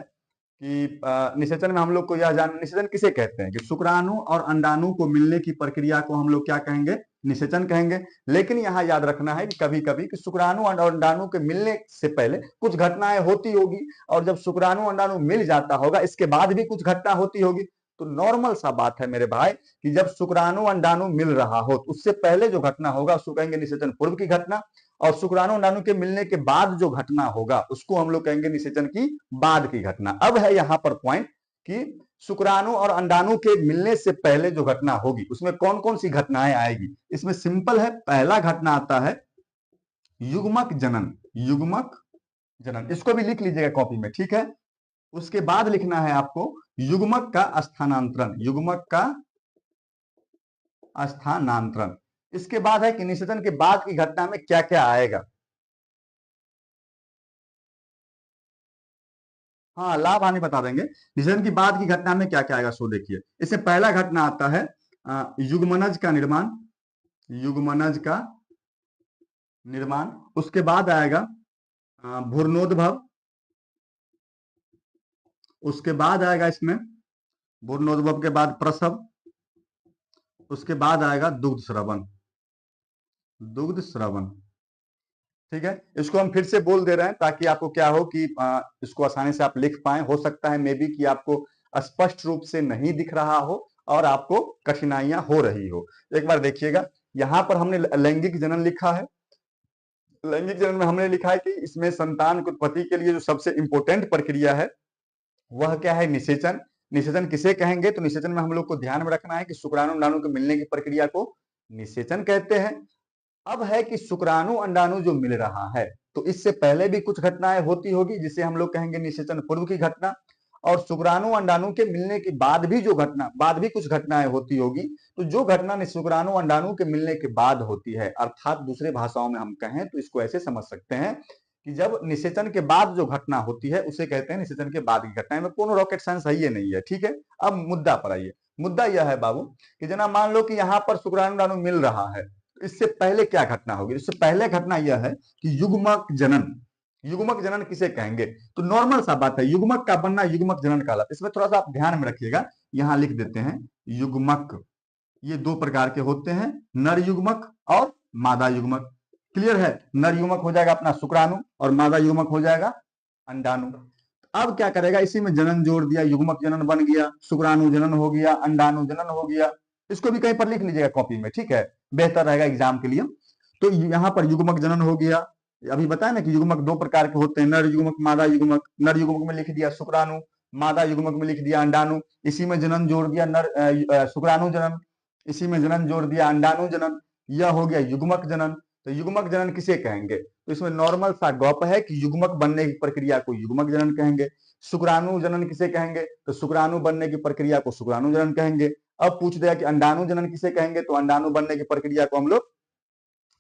कि निषेचन में हम लोग को यह जान, निषेचन किसे कहते हैं कि शुक्राणु और अंडाणु को मिलने की प्रक्रिया को हम लोग क्या कहेंगे? निषेचन कहेंगे। लेकिन यहाँ याद रखना है कि कभी कभी कि शुक्राणु और अंडाणु के मिलने से पहले कुछ घटनाएं होती होगी, और जब शुक्राणु अंडाणु मिल जाता होगा इसके बाद भी कुछ घटना होती होगी। तो नॉर्मल सा बात है मेरे भाई कि जब शुक्राणु अंडाणु मिल रहा हो तो उससे पहले जो घटना होगा उसको कहेंगे निषेचन पूर्व की घटना, और शुक्राणु अंडाणु के मिलने के बाद जो घटना होगा उसको हम लोग कहेंगे निषेचन की बाद की घटना। अब है यहां पर पॉइंट कि शुक्राणु और अंडाणु के मिलने से पहले जो घटना होगी उसमें कौन कौन सी घटनाएं आएगी। इसमें सिंपल है, पहला घटना आता है युग्मक जनन। युग्मक जनन इसको भी लिख लीजिएगा कॉपी में, ठीक है। उसके बाद लिखना है आपको युग्मक का स्थानांतरण। युग्मक का स्थानांतरण। इसके बाद है कि निषेचन के बाद की घटना में क्या क्या आएगा। हाँ, लाभ हानि बता देंगे। निषेचन की बाद की घटना में क्या क्या आएगा सो देखिए। इससे पहला घटना आता है युग्मनज का निर्माण। युग्मनज का निर्माण। उसके बाद आएगा भ्रूणोद्भव। उसके बाद आएगा इसमें भ्रूणोद्भव के बाद प्रसव। उसके बाद आएगा दुग्ध स्रवण। दुग्ध स्रवण, ठीक है। इसको हम फिर से बोल दे रहे हैं ताकि आपको क्या हो कि इसको आसानी से आप लिख पाए। हो सकता है मे बी कि आपको स्पष्ट रूप से नहीं दिख रहा हो और आपको कठिनाइयां हो रही हो। एक बार देखिएगा, यहां पर हमने लैंगिक जनन लिखा है। लैंगिक जनन में हमने लिखा है कि इसमें संतान की उत्पत्ति के लिए जो सबसे इंपॉर्टेंट प्रक्रिया है वह क्या है, निषेचन। निषेचन किसे कहेंगे, तो निषेचन में हम लोग को ध्यान में रखना है कि शुक्राणु अंडाणु के मिलने की प्रक्रिया को निषेचन कहते हैं। अब है कि शुक्राणु अंडाणु जो मिल रहा है तो इससे पहले भी कुछ घटनाएं होती होगी जिसे हम लोग कहेंगे निषेचन पूर्व की घटना, और शुक्राणु अंडाणु के मिलने के बाद भी कुछ घटनाएं होती होगी। तो जो घटना शुक्राणु अंडाणु के मिलने के बाद होती है, अर्थात दूसरे भाषाओं में हम कहें तो इसको ऐसे समझ सकते हैं कि जब निषेचन के बाद जो घटना होती है उसे कहते हैं निषेचन के बाद की घटना। में कोनो रॉकेट साइंस है ये नहीं है, ठीक है। अब मुद्दा पर आइए। मुद्दा यह है बाबू कि जना मान लो कि यहाँ पर शुक्राणु अंडाणु मिल रहा है, इससे पहले क्या घटना होगी। इससे पहले घटना यह है कि युग्मक जनन। युग्मक जनन किसे कहेंगे, तो नॉर्मल सा बात है, युग्मक का बनना युग्मक जनन कहलाता है। इसमें थोड़ा सा आप ध्यान में रखिएगा, यहां लिख देते हैं युग्मक। ये दो प्रकार के होते हैं, नर युग्मक और मादा युग्मक। क्लियर है, नर युग्मक हो जाएगा अपना शुक्राणु और मादा युग्मक हो जाएगा अंडाणु। अब क्या करेगा, इसी में जनन जोड़ दिया, युग्मक जनन बन गया, शुक्राणु जनन हो गया, अंडाणु जनन हो गया। इसको भी कहीं पर लिख लीजिएगा कॉपी में, ठीक है, बेहतर रहेगा एग्जाम के लिए। तो यहां पर युग्मक जनन हो गया। अभी बताया ना कि युग्मक दो प्रकार के होते हैं, नर युग्मक मादा युग्मक। नर युग्मक में लिख दिया शुक्राणु, मादा युग्मक में लिख दिया अंडाणु। इसी में जनन जोड़ दिया शुक्राणु जनन, इसी में जनन जोड़ दिया अंडाणु जनन। यह हो गया युग्मक जनन। तो युग्मक जनन किसे कहेंगे, तो इसमें नॉर्मल सा गप है कि युग्मक बनने की प्रक्रिया को युग्मक जनन कहेंगे। शुक्राणु जनन किसे कहेंगे, तो शुक्राणु बनने की प्रक्रिया को शुक्राणु जनन कहेंगे। अब पूछ दिया कि अंडाणु जनन किसे कहेंगे, तो अंडाणु बनने की प्रक्रिया को हम लोग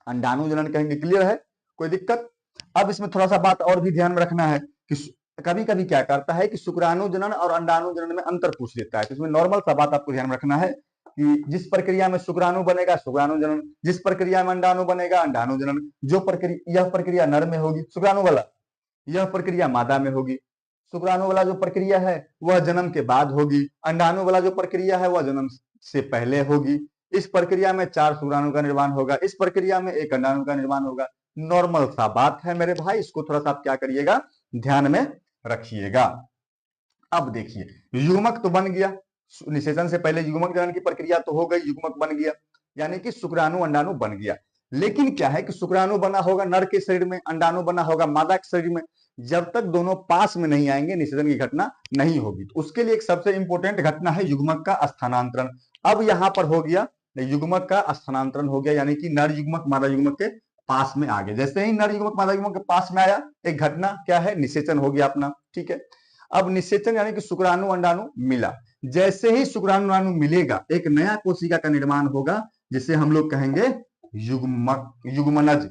अंडाणु जनन कहेंगे। क्लियर है, कोई दिक्कत। अब इसमें थोड़ा सा बात और भी ध्यान में रखना है कि कभी कभी क्या करता है कि शुक्राणु जनन और अंडाणु जनन में अंतर पूछ लेता है। तो इसमें नॉर्मल सा बात आपको ध्यान में रखना है कि जिस प्रक्रिया में शुक्राणु बनेगा शुक्राणु जनन, जिस प्रक्रिया में अंडाणु बनेगा अंडाणु जनन। जो प्रक्रिया, यह प्रक्रिया नर में होगी शुक्राणु वाला, यह प्रक्रिया मादा में होगी। शुक्राणु वाला जो प्रक्रिया है वह जन्म के बाद होगी, अंडाणु वाला जो प्रक्रिया है वह जन्म से पहले होगी। इस प्रक्रिया में 4 शुक्राणु का निर्माण होगा, इस प्रक्रिया में 1 अंडाणु का निर्माण होगा। नॉर्मल सा बात है मेरे भाई, इसको थोड़ा सा आप क्या करिएगा, ध्यान में रखिएगा। अब देखिए, युग्मक तो बन गया, निषेचन से पहले युग्मक जनन की प्रक्रिया तो हो गई, युग्मक बन गया, यानी कि शुक्राणु अंडाणु बन गया। लेकिन क्या है कि शुक्राणु बना होगा नर के शरीर में, अंडाणु बना होगा मादा के शरीर में। जब तक दोनों पास में नहीं आएंगे निषेचन की घटना नहीं होगी। तो उसके लिए एक सबसे इंपॉर्टेंट घटना है युग्मक का स्थानांतरण। अब यहां पर हो गया युग्मक का स्थानांतरण हो गया, यानी कि नर युग्मक मादा युग्मक के पास में आ गए। जैसे ही नर युग्मक मादा युग्मक के पास में आया, एक घटना क्या है, निषेचन हो गया अपना, ठीक है। अब निषेचन यानी कि शुक्राणु अंडाणु मिला। जैसे ही शुक्राणु अंडाणु मिलेगा एक नया कोशिका का निर्माण होगा जिसे हम लोग कहेंगे युग्मक, युग्मनज।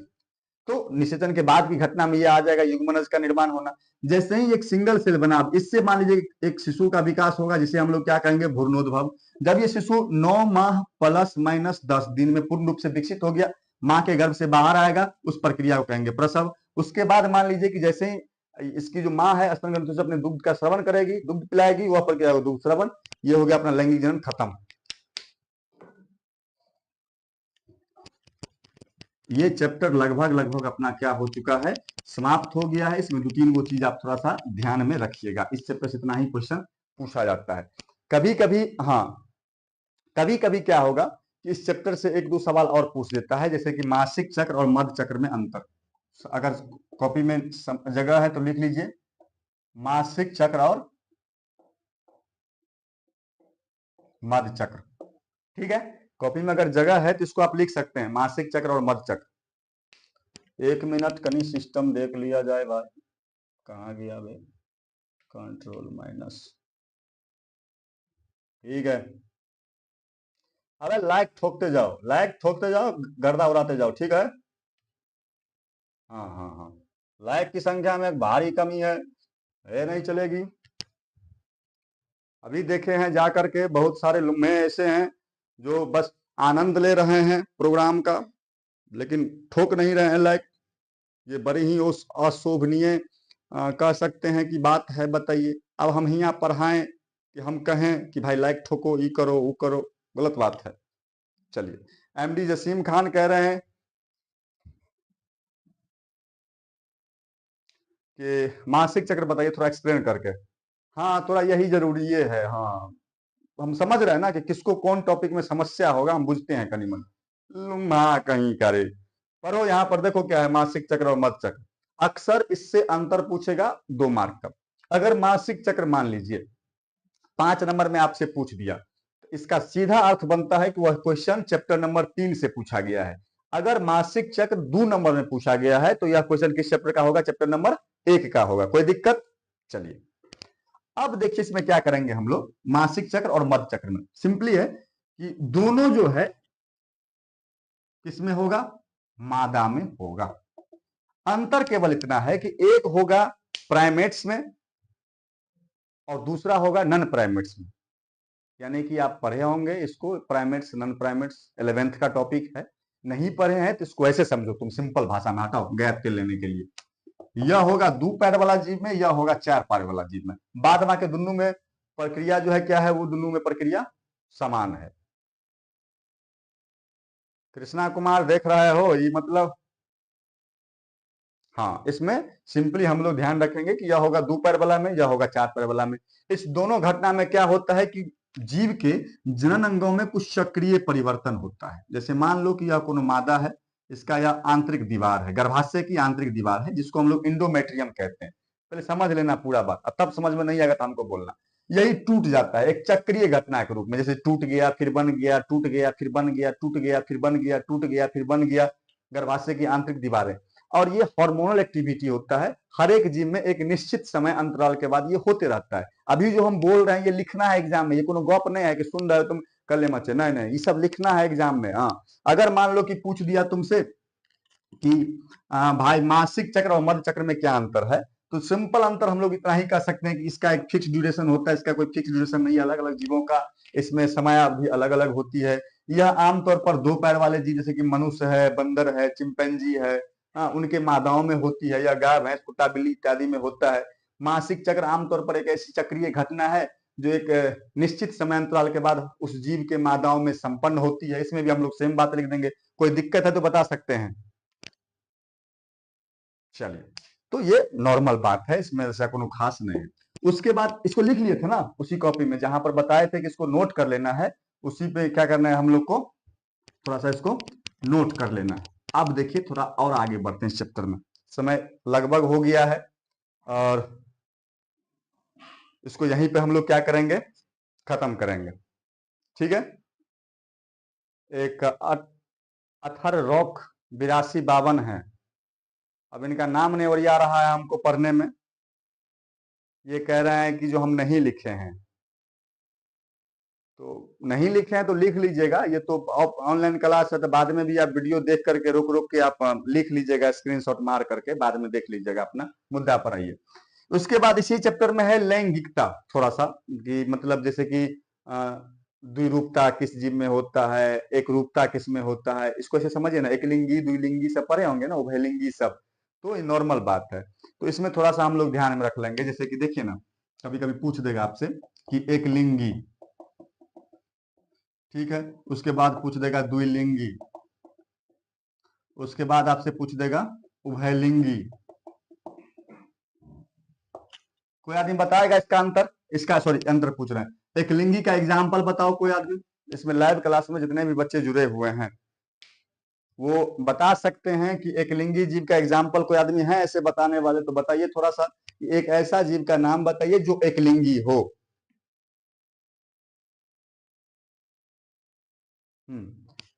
तो निषेचन के बाद की घटना में यह आ जाएगा युग्मनज का निर्माण होना। जैसे ही एक सिंगल सेल बना, इससे मान लीजिए एक शिशु का विकास होगा जिसे हम लोग क्या कहेंगे, भ्रूणोद्भव। जब ये शिशु 9 माह प्लस माइनस 10 दिन में पूर्ण रूप से विकसित हो गया, मां के गर्भ से बाहर आएगा, उस प्रक्रिया को कहेंगे प्रसव। उसके बाद मान लीजिए कि जैसे ही इसकी जो मां है स्तन ग्रंथि से अपने दुग्ध का श्रवण करेगी, दुग्ध पिलाएगी, वह प्रक्रिया दुग्ध श्रवण। ये हो गया अपना लैंगिक जनन खत्म। ये चैप्टर लगभग अपना क्या हो चुका है, समाप्त हो गया है। इसमें 2-3 वो चीज आप थोड़ा सा ध्यान में रखिएगा। इस चैप्टर से इतना ही क्वेश्चन पूछा जाता है। कभी कभी, हाँ, कभी कभी क्या होगा कि इस चैप्टर से एक दो सवाल और पूछ देता है, जैसे कि मासिक चक्र और मध्य चक्र में अंतर। अगर कॉपी में जगह है तो लिख लीजिए, मासिक चक्र और मध्य चक्र। ठीक है, कॉपी में अगर जगह है तो इसको आप लिख सकते हैं, मासिक चक्र और मध्य चक्र। 1 मिनट कहीं सिस्टम देख लिया जाए भाई, कहाँ गया भाई, कंट्रोल माइनस। ठीक है, अरे लाइक ठोकते जाओ, लाइक ठोकते जाओ, गर्दा उड़ाते जाओ, ठीक है। हाँ हाँ हाँ, लाइक की संख्या में एक भारी कमी है नहीं चलेगी। अभी देखे हैं जा करके बहुत सारे लोग में ऐसे हैं जो बस आनंद ले रहे हैं प्रोग्राम का, लेकिन ठोक नहीं रहे हैं लाइक। ये बड़ी ही उस अशोभनीय कह सकते हैं कि बात है, बताइए। अब हम यहाँ पढ़ाएं कि हम कहें कि भाई लाइक ठोको, ये करो वो करो, गलत बात है। चलिए, एमडी जसीम खान कह रहे हैं कि मासिक चक्र बताइए थोड़ा एक्सप्लेन करके। हाँ, थोड़ा यही जरूरी ये है। हाँ, हम समझ रहे हैं ना कि किसको कौन टॉपिक में समस्या होगा, हम बुझते हैं कनी मन। हाँ, कहीं करे पर हो, यहाँ पर देखो क्या है, मासिक चक्र और मध्य चक्र। अक्सर इससे अंतर पूछेगा 2 मार्क का। अगर मासिक चक्र मान लीजिए 5 नंबर में आपसे पूछ दिया, तो इसका सीधा अर्थ बनता है कि वह क्वेश्चन चैप्टर नंबर 3 से पूछा गया है। अगर मासिक चक्र 2 नंबर में पूछा गया है तो यह क्वेश्चन किस चैप्टर का होगा, चैप्टर नंबर 1 का होगा। कोई दिक्कत? चलिए, अब देखिए इसमें क्या करेंगे हम लोग, मासिक चक्र और मध्य चक्र में सिंपली है कि दोनों जो है किसमें होगा, मादा में होगा। अंतर केवल इतना है कि एक होगा प्राइमेट्स में और दूसरा होगा नन प्राइमेट्स में। यानी कि आप पढ़े होंगे इसको, प्राइमेट्स नन प्राइमेट्स 11th का टॉपिक है। नहीं पढ़े हैं तो इसको ऐसे समझो तुम, सिंपल भाषा में, हटाओ गैप के लेने के लिए। यह होगा 2 पैर वाला जीव में, यह होगा 4 पैर वाला जीव में। बाद बाकी दोनों में प्रक्रिया जो है क्या है, वो दोनों में प्रक्रिया समान है। कृष्णा कुमार देख रहे हो, ये मतलब हाँ, इसमें सिंपली हम लोग ध्यान रखेंगे कि यह होगा 2 पैर वाला में, यह होगा 4 पैर वाला में। इस दोनों घटना में क्या होता है कि जीव के जनन अंगों में कुछ सक्रिय परिवर्तन होता है। जैसे मान लो कि यह कोनो मादा है, इसका यह आंतरिक दीवार है, गर्भाशय की आंतरिक दीवार है, जिसको हम लोग इंडोमेट्रियम कहते हैं। पहले समझ लेना पूरा बात, और तब समझ में नहीं आएगा तो हमको बोलना। यही टूट जाता है एक चक्रीय घटना के रूप में, जैसे टूट गया फिर बन गया, टूट गया फिर बन गया, टूट गया फिर बन गया, टूट गया फिर बन गया, गर्भाशय की आंतरिक दीवारें। और ये हार्मोनल एक्टिविटी होता है, हर एक जीव में एक निश्चित समय अंतराल के बाद ये होते रहता है। अभी जो हम बोल रहे हैं ये लिखना है एग्जाम में, ये कोनो गप नहीं है कि सुन रहे हो तुम कर ले मचे, नहीं नहीं, ये सब लिखना है एग्जाम में। हाँ, अगर मान लो कि पूछ दिया तुमसे कि भाई मासिक चक्र और मध्य चक्र में क्या अंतर है, तो सिंपल अंतर हम लोग इतना ही कह सकते हैं कि इसका एक फिक्स ड्यूरेशन होता है, इसका कोई फिक्स ड्यूरेशन नहीं है। अलग अलग जीवों का इसमें समय भी अलग अलग होती है। यह आमतौर पर 2 पैर वाले जीव जैसे कि मनुष्य है, बंदर है, चिंपैंजी है, हाँ, उनके मादाओं में होती है, या गाय भैंस कुत्ता बिल्ली इत्यादि में होता है। मासिक चक्र आमतौर पर एक ऐसी चक्रीय घटना है जो एक निश्चित समय अंतराल के बाद उस जीव के मादाओं में संपन्न होती है। इसमें भी हम लोग सेम बात लिख देंगे। कोई दिक्कत है तो बता सकते हैं। चलिए, तो ये नॉर्मल बात है, इसमें ऐसा कोनो खास नहीं है। उसके बाद इसको लिख लिए थे ना उसी कॉपी में, जहां पर बताए थे कि इसको नोट कर लेना है, उसी पे क्या करना है हम लोग को, थोड़ा सा इसको नोट कर लेना है। अब देखिए थोड़ा और आगे बढ़ते हैं इस चैप्टर में, समय लगभग हो गया है और इसको यहीं पे हम लोग क्या करेंगे, खत्म करेंगे। ठीक है, एक अथर रॉक 8252 है। अब इनका नाम नहीं ओरिया रहा है हमको पढ़ने में। ये कह रहे हैं कि जो हम नहीं लिखे हैं, तो नहीं लिखे हैं तो लिख लीजिएगा। ये तो ऑनलाइन क्लास है, तो बाद में भी आप वीडियो देख करके रुक रुक के आप लिख लीजिएगा, स्क्रीनशॉट मार करके बाद में देख लीजिएगा, अपना मुद्दा पर आइए। उसके बाद इसी चैप्टर में है लैंगिकता, थोड़ा सा कि मतलब जैसे कि द्विरूपता किस जीव में होता है, एक रूपता किस में होता है, इसको ऐसे समझिए ना, एक लिंगी द्विलिंगी सब पढ़े होंगे ना, उभयलिंगी सब, तो ये नॉर्मल बात है। तो इसमें थोड़ा सा हम लोग ध्यान में रख लेंगे, जैसे कि देखिए ना, कभी कभी पूछ देगा आपसे कि एक लिंगी, ठीक है, उसके बाद पूछ देगा द्विलिंगी, उसके बाद आपसे पूछ देगा उभयलिंगी। कोई आदमी बताएगा इसका अंतर, इसका सॉरी अंतर पूछ रहे हैं, एकलिंगी का एग्जाम्पल बताओ कोई आदमी। इसमें लाइव क्लास में जितने भी बच्चे जुड़े हुए हैं वो बता सकते हैं कि एकलिंगी जीव का एग्जाम्पल कोई आदमी है ऐसे बताने वाले, तो बताइए थोड़ा सा, एक ऐसा जीव का नाम बताइए जो एकलिंगी हो।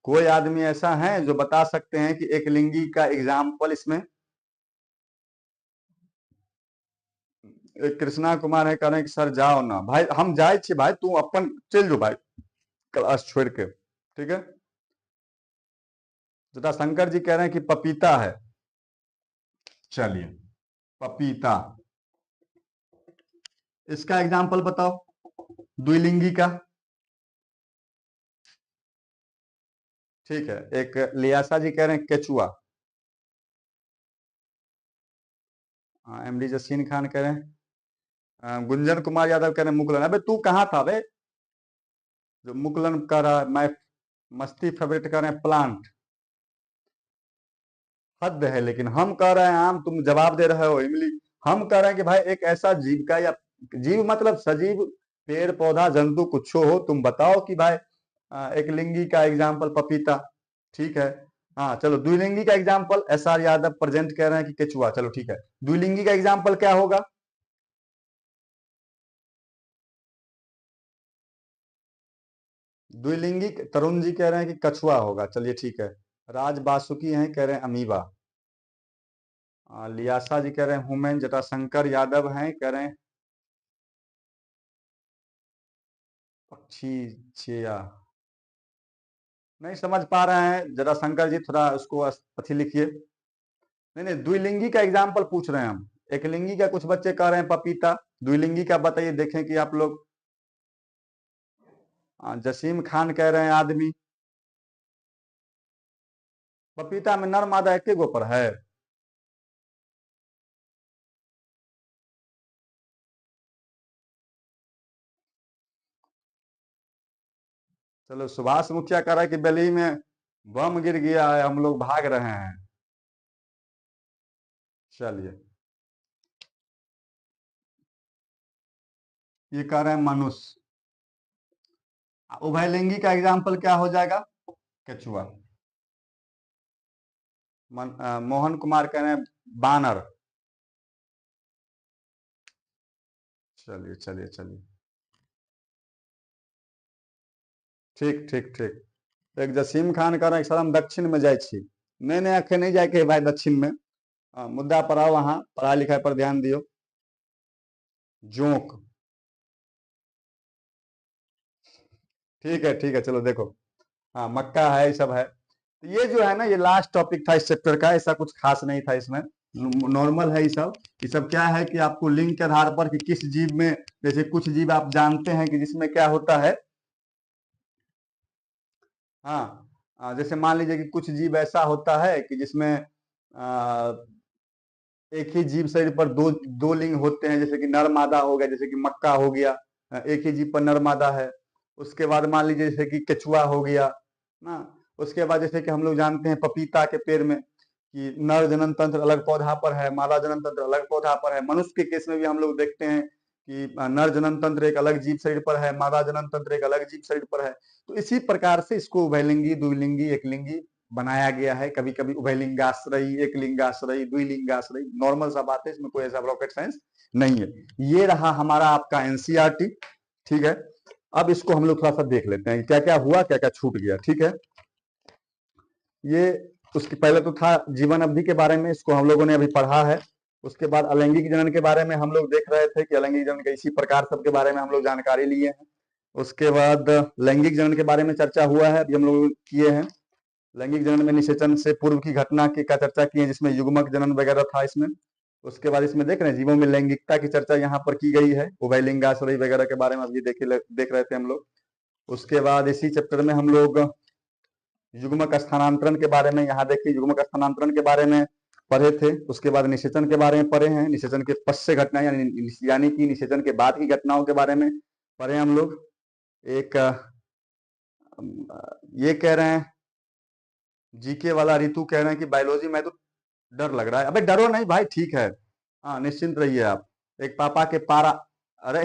कोई आदमी ऐसा है जो बता सकते हैं कि एकलिंगी का एग्जाम्पल इसमें। एक कृष्णा कुमार है, कह रहे हैं कि सर जाओ ना भाई, हम जाए छे भाई, तू अपन चल जो भाई क्लास छोड़ के, ठीक है। जटा शंकर जी कह रहे हैं कि पपीता है। चलिए, पपीता, इसका एग्जाम्पल बताओ द्विलिंगी का। ठीक है, एक लियासा जी कह रहे हैं केचुआ। एमडी जसीन खान कह रहे हैं, गुंजन कुमार यादव कह रहे हैं मुकलन। अबे तू कहाँ था बे जो मुकलन कर रहा है? मैं मस्ती फेवरेट कर रहे हैं प्लांट। हद है, लेकिन हम कह रहे हैं आम, तुम जवाब दे रहे हो इमली। हम कह रहे हैं कि भाई एक ऐसा जीव का, या जीव मतलब सजीव, पेड़ पौधा जंतु कुछ हो, तुम बताओ कि भाई एक लिंगी का एग्जाम्पल पपीता। ठीक है, हाँ चलो, द्विलिंगी का example S R Yadav present कह रहे हैं कि केचुआ। चलो ठीक है, द्विलिंगी का एग्जाम्पल क्या होगा? द्विलिंगी तरुण जी कह रहे हैं कि कछुआ होगा। चलिए ठीक है, राज बासुकी हैं कह रहे हैं अमीबा। लियासा जी कह रहे हैं हुमेन। जटाशंकर यादव हैं कह रहे हैं पक्षी, चिया। नहीं समझ पा रहे हैं जटाशंकर जी, थोड़ा उसको अथी लिखिए। नहीं नहीं, द्विलिंगी का एग्जाम्पल पूछ रहे हैं हम। एकलिंगी का कुछ बच्चे कह रहे हैं पपीता, द्विलिंगी का बताइए, देखें कि आप लोग। जसीम खान कह रहे हैं आदमी। पपीता में नर मादा एक गो पर है। चलो, सुभाष मुखिया कह रहा है कि दिल्ली में बम गिर गया है, हम लोग भाग रहे हैं। चलिए, ये कह रहे हैं मनुष्य। उभयलिंगी का एग्जाम्पल क्या हो जाएगा? केचुआ। मोहन कुमार कह रहे हैं बानर। चलिए चलिए चलिए, ठीक ठीक ठीक। एक जसीम खान कह रहे हैं सर हम दक्षिण में जाए छी। नहीं नहीं, आखे नहीं जाए के भाई दक्षिण में। मुद्दा पर आओ, वहां पढ़ाई लिखाई पर ध्यान दियो। जोंक, ठीक है चलो देखो। हाँ मक्का है, ये सब है। तो ये जो है ना, ये लास्ट टॉपिक था इस चैप्टर का, ऐसा कुछ खास नहीं था इसमें, नॉर्मल है ये सब। ये सब क्या है कि आपको लिंक के आधार पर कि किस जीव में, जैसे कुछ जीव आप जानते हैं कि जिसमें क्या होता है। हाँ, जैसे मान लीजिए कि कुछ जीव ऐसा होता है कि जिसमें आ, एक ही जीव शरीर पर दो दो लिंग होते हैं, जैसे कि नर मादा हो गया, जैसे कि मक्का हो गया, एक ही जीव पर नर मादा है। उसके बाद मान लीजिए जैसे कि केचुआ हो गया ना। उसके बाद जैसे कि हम लोग जानते हैं पपीता के पेड़ में कि नर जनन तंत्र अलग पौधा पर है, मादा जनन तंत्र अलग पौधा पर है। मनुष्य के केस में भी हम लोग देखते हैं कि नर जनन तंत्र एक अलग जीव शरीर पर है, मादा जनन तंत्र एक अलग जीव शरीर पर है। तो इसी प्रकार से इसको उभयलिंगी, द्विलिंगी, एकलिंगी बनाया गया है। कभी कभी उभयलिंगाश्रयी, एक लिंगाश्रयी, द्विलिंगाश्रयी, नॉर्मल सा बात है, इसमें कोई ऐसा रॉकेट साइंस नहीं है। ये रहा हमारा आपका एनसीईआरटी। ठीक है, अब इसको हम लोग थोड़ा सा देख लेते हैं क्या क्या हुआ, क्या क्या छूट गया। ठीक है, ये उसके पहले तो था जीवन अवधि के बारे में, इसको हम लोगों ने अभी पढ़ा है। उसके बाद अलैंगिक जनन के बारे में हम लोग देख रहे थे कि अलैंगिक जनन के इसी प्रकार सबके बारे में हम लोग जानकारी लिए हैं। उसके बाद लैंगिक जनन के बारे में चर्चा हुआ है, अभी हम लोग किए हैं। लैंगिक जनन में निषेचन से पूर्व की घटना की का चर्चा की है, जिसमें युग्मक जनन वगैरह था इसमें। उसके बाद इसमें देख रहे हैं जीवों में लैंगिकता की चर्चा यहाँ पर की गई है, उभयलिंगाश्रयी वगैरह के बारे में अभी देख रहे थे हम लोग। उसके बाद इसी चैप्टर में हम लोग युग्मक स्थानांतरण के बारे में, यहाँ देखिए युग्मक स्थानांतरण के बारे में पढ़े थे। उसके बाद निषेचन के बारे में पढ़े हैं, निषेचन के पश्चात घटना यानी कि निषेचन के बाद की घटनाओं के बारे में पढ़े हम लोग। एक ये कह रहे हैं जीके वाला ऋतु कह रहे हैं कि बायोलॉजी में तो डर लग रहा है। अबे डरो नहीं भाई, ठीक है, हाँ निश्चिंत रहिए आप। एक पापा के पारा, अरे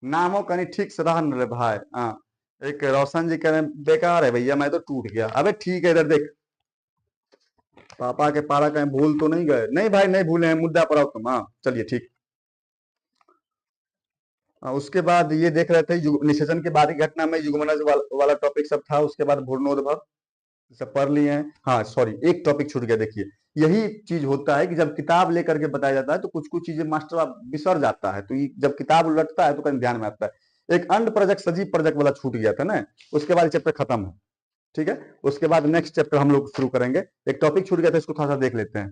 नामों का नहीं ठीक से रहा न रे भाई। हाँ, एक रोशन जी कह रहे हैं बेकार है भैया, मैं तो टूट गया। अबे ठीक है, इधर देख, पापा के पारा कहीं भूल तो नहीं गए? नहीं भाई, नहीं भूले हैं, मुद्दा पर आओ तुम। हाँ चलिए ठीक। उसके बाद ये देख रहे थे निषेचन के बारी घटना में युग्मनज वाला टॉपिक सब था। उसके बाद भूर्णोद्भव सब पढ़ लिए हैं। हाँ सॉरी, एक टॉपिक छूट गया। देखिए, यही चीज होता है कि जब किताब लेकर के बताया जाता है तो कुछ कुछ चीजें मास्टर आप बिसर जाता है, तो ये जब किताब उलटता है तो कहीं ध्यान में आता है। एक अंड प्रजक सजीव प्रजक वाला छूट गया था ना, उसके बाद चैप्टर खत्म है। ठीक है, उसके बाद नेक्स्ट चैप्टर हम लोग शुरू करेंगे। एक टॉपिक छूट गया था, इसको थोड़ा सा देख लेते हैं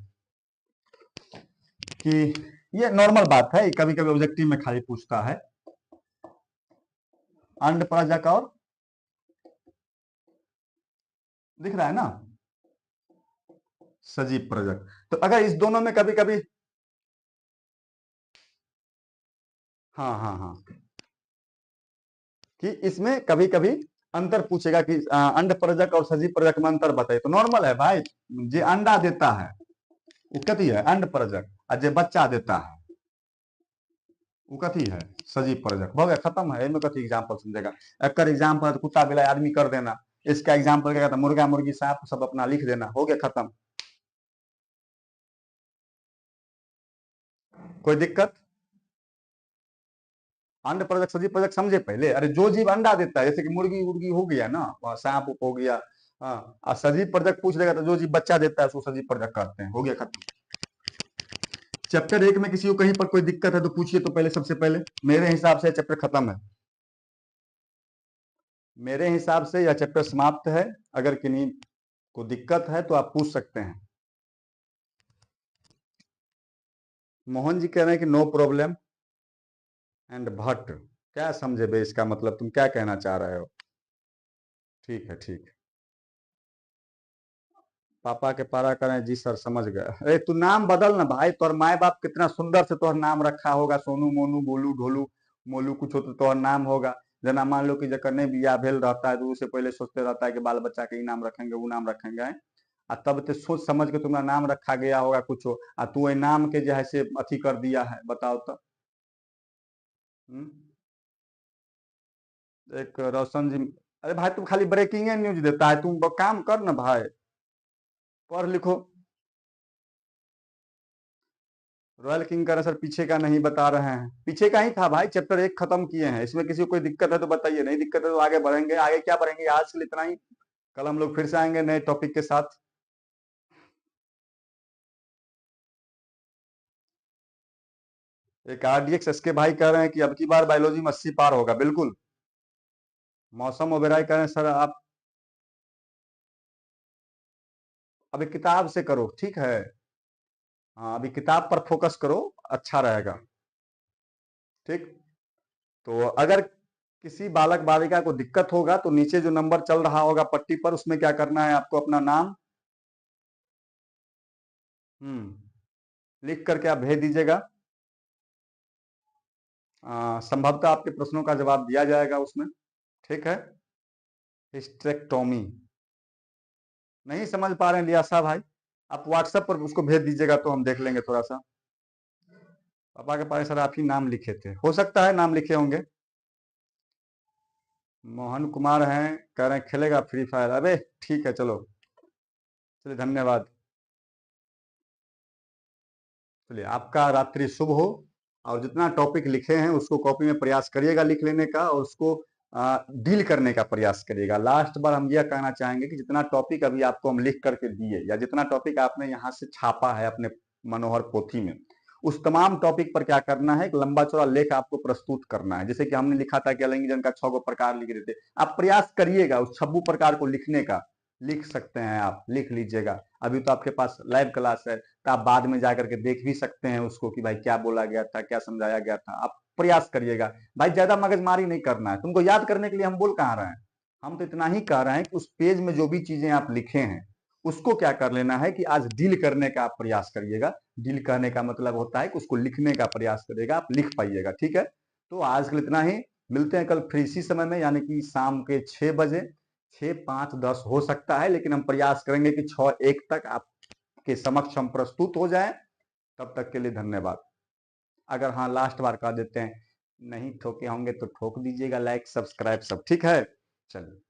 कि ये नॉर्मल बात है, कभी कभी ऑब्जेक्टिव में खाली पूछता है। अंड प्रजक और दिख रहा है ना, सजीव प्रजक। तो अगर इस दोनों में कभी कभी, हाँ हाँ हाँ, कि इसमें कभी कभी अंतर पूछेगा कि अंड प्रजक और सजीव प्रजक में अंतर बताइए, तो नॉर्मल है भाई। जे अंडा देता है वो कथी है? अंड प्रजक। और जे बच्चा देता है वो कथी है? सजीव प्रजक। हो गया, खत्म है। इनमें कथी एग्जाम्पल समझेगा? एकर एग्जाम्पल कुत्ता बिलाई आदमी कर देना, इसका एग्जाम्पल क्या कहता है? मुर्गा मुर्गी सांप सब अपना लिख देना, हो गया खत्म। कोई दिक्कत? अंड प्रजक सजीव प्रजक समझे पहले। अरे जो जीव अंडा देता है, जैसे कि मुर्गी उर्गी हो गया ना, सांप उप हो गया। हाँ, और सजीव प्रजक पूछ लेगा तो जो जीव बच्चा देता है उसको सजीव प्रजक कहते हैं। हो गया खत्म। चैप्टर 1 में किसी को कहीं पर कोई दिक्कत है तो पूछिए, तो पहले सबसे पहले मेरे हिसाब से चैप्टर खत्म है। मेरे हिसाब से यह चैप्टर समाप्त है। अगर किन्हीं को दिक्कत है तो आप पूछ सकते हैं। मोहन जी कह रहे हैं कि नो प्रॉब्लम एंड भट्ट। क्या समझे बे इसका मतलब? तुम क्या कहना चाह रहे हो? ठीक है ठीक है। पापा के पारा करें जी सर, समझ गए। अरे तू नाम बदल ना भाई, तोहर माए बाप कितना सुंदर से तोहर नाम रखा होगा, सोनू मोनू गोलू ढोलू मोलू, कुछ हो तो तोहर नाम होगा। जना मान लो कि जकर नहीं बियाह भेल रहता है तो उसे पहले सोचते रहता है कि बाल बच्चा के ई नाम रखेंगे वो नाम रखेंगे। आ तब ते सोच समझ के तुम्हारा नाम रखा गया होगा कुछ हो, आ तू वही नाम के जो है से अथी कर दिया है, बताओ तो। हम्म? एक रोशन जी, अरे भाई तुम खाली ब्रेकिंग न्यूज देता है, तुम काम कर ना भाई, पढ़ लिखो। रॉयल किंग का सर पीछे का नहीं बता रहे हैं, पीछे का ही था भाई। चैप्टर 1 खत्म किए हैं, इसमें किसी को कोई दिक्कत है तो बताइए, नहीं दिक्कत है तो आगे बढ़ेंगे। आगे क्या बढ़ेंगे, आज के लिए इतना ही। कल हम लोग फिर से आएंगे नए टॉपिक के साथ। एक आरडीएक्स एसके भाई कह रहे हैं कि अब की बार बायोलॉजी में 80 पार होगा, बिल्कुल। मौसम ओबेराय कह रहे हैं सर आप अभी किताब से करो, ठीक है। हाँ, अभी किताब पर फोकस करो, अच्छा रहेगा। ठीक। तो अगर किसी बालक बालिका को दिक्कत होगा तो नीचे जो नंबर चल रहा होगा पट्टी पर, उसमें क्या करना है आपको? अपना नाम लिख करके आप भेज दीजिएगा। संभवतः आपके प्रश्नों का जवाब दिया जाएगा उसमें। ठीक है। हिस्टेक्टोमी नहीं समझ पा रहे हैं लियासा भाई? आप व्हाट्सएप पर उसको भेज दीजिएगा तो हम देख लेंगे थोड़ा सा। पापा के पास सर आप ही नाम लिखे थे, हो सकता है नाम लिखे होंगे। मोहन कुमार हैं, कह रहे हैं खेलेगा फ्री फायर। अबे ठीक है, चलो चलिए, धन्यवाद। चलिए, आपका रात्रि शुभ हो। और जितना टॉपिक लिखे हैं उसको कॉपी में प्रयास करिएगा लिख लेने का, और उसको डील करने का प्रयास करिएगा। लास्ट बार हम यह कहना चाहेंगे कि जितना टॉपिक अभी आपको हम लिख करके दिए, या जितना टॉपिक आपने यहाँ से छापा है अपने मनोहर पोथी में, उस तमाम टॉपिक पर क्या करना है, एक लंबा चौड़ा लेख आपको प्रस्तुत करना है। जैसे कि हमने लिखा था कि अलंगी जन का 6 गो प्रकार लिख देते, आप प्रयास करिएगा उस 26 प्रकार को लिखने का। लिख सकते हैं आप, लिख लीजिएगा। अभी तो आपके पास लाइव क्लास है, तो आप बाद में जाकर के देख भी सकते हैं उसको कि भाई क्या बोला गया था, क्या समझाया गया था। आप प्रयास करिएगा भाई, ज्यादा मगजमारी नहीं करना है। तुमको याद करने के लिए हम बोल कहाँ रहे हैं, हम तो इतना ही कह रहे हैं कि उस पेज में जो भी चीजें आप लिखे हैं उसको क्या कर लेना है कि आज डील करने का आप प्रयास करिएगा। डील करने का मतलब होता है कि उसको लिखने का प्रयास करिएगा, आप लिख पाइएगा। ठीक है, तो आज के लिए इतना ही। मिलते हैं कल फ्री इसी समय में, यानी कि शाम के 6 बजे। 6, 5, 10 हो सकता है, लेकिन हम प्रयास करेंगे कि 6, 1 तक आपके समक्ष हम प्रस्तुत हो जाए। तब तक के लिए धन्यवाद। अगर हाँ लास्ट बार कह देते हैं, नहीं ठोके होंगे तो ठोक दीजिएगा, लाइक सब्सक्राइब सब ठीक है। चलिए।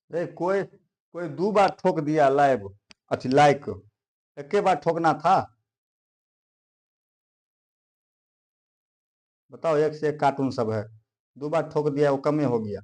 अरे कोई कोई 2 बार ठोक दिया लाइव, अच्छा लाइक, एक के बार ठोकना था। बताओ, एक से एक कार्टून सब है, 2 बार ठोक दिया वो कमे हो गया।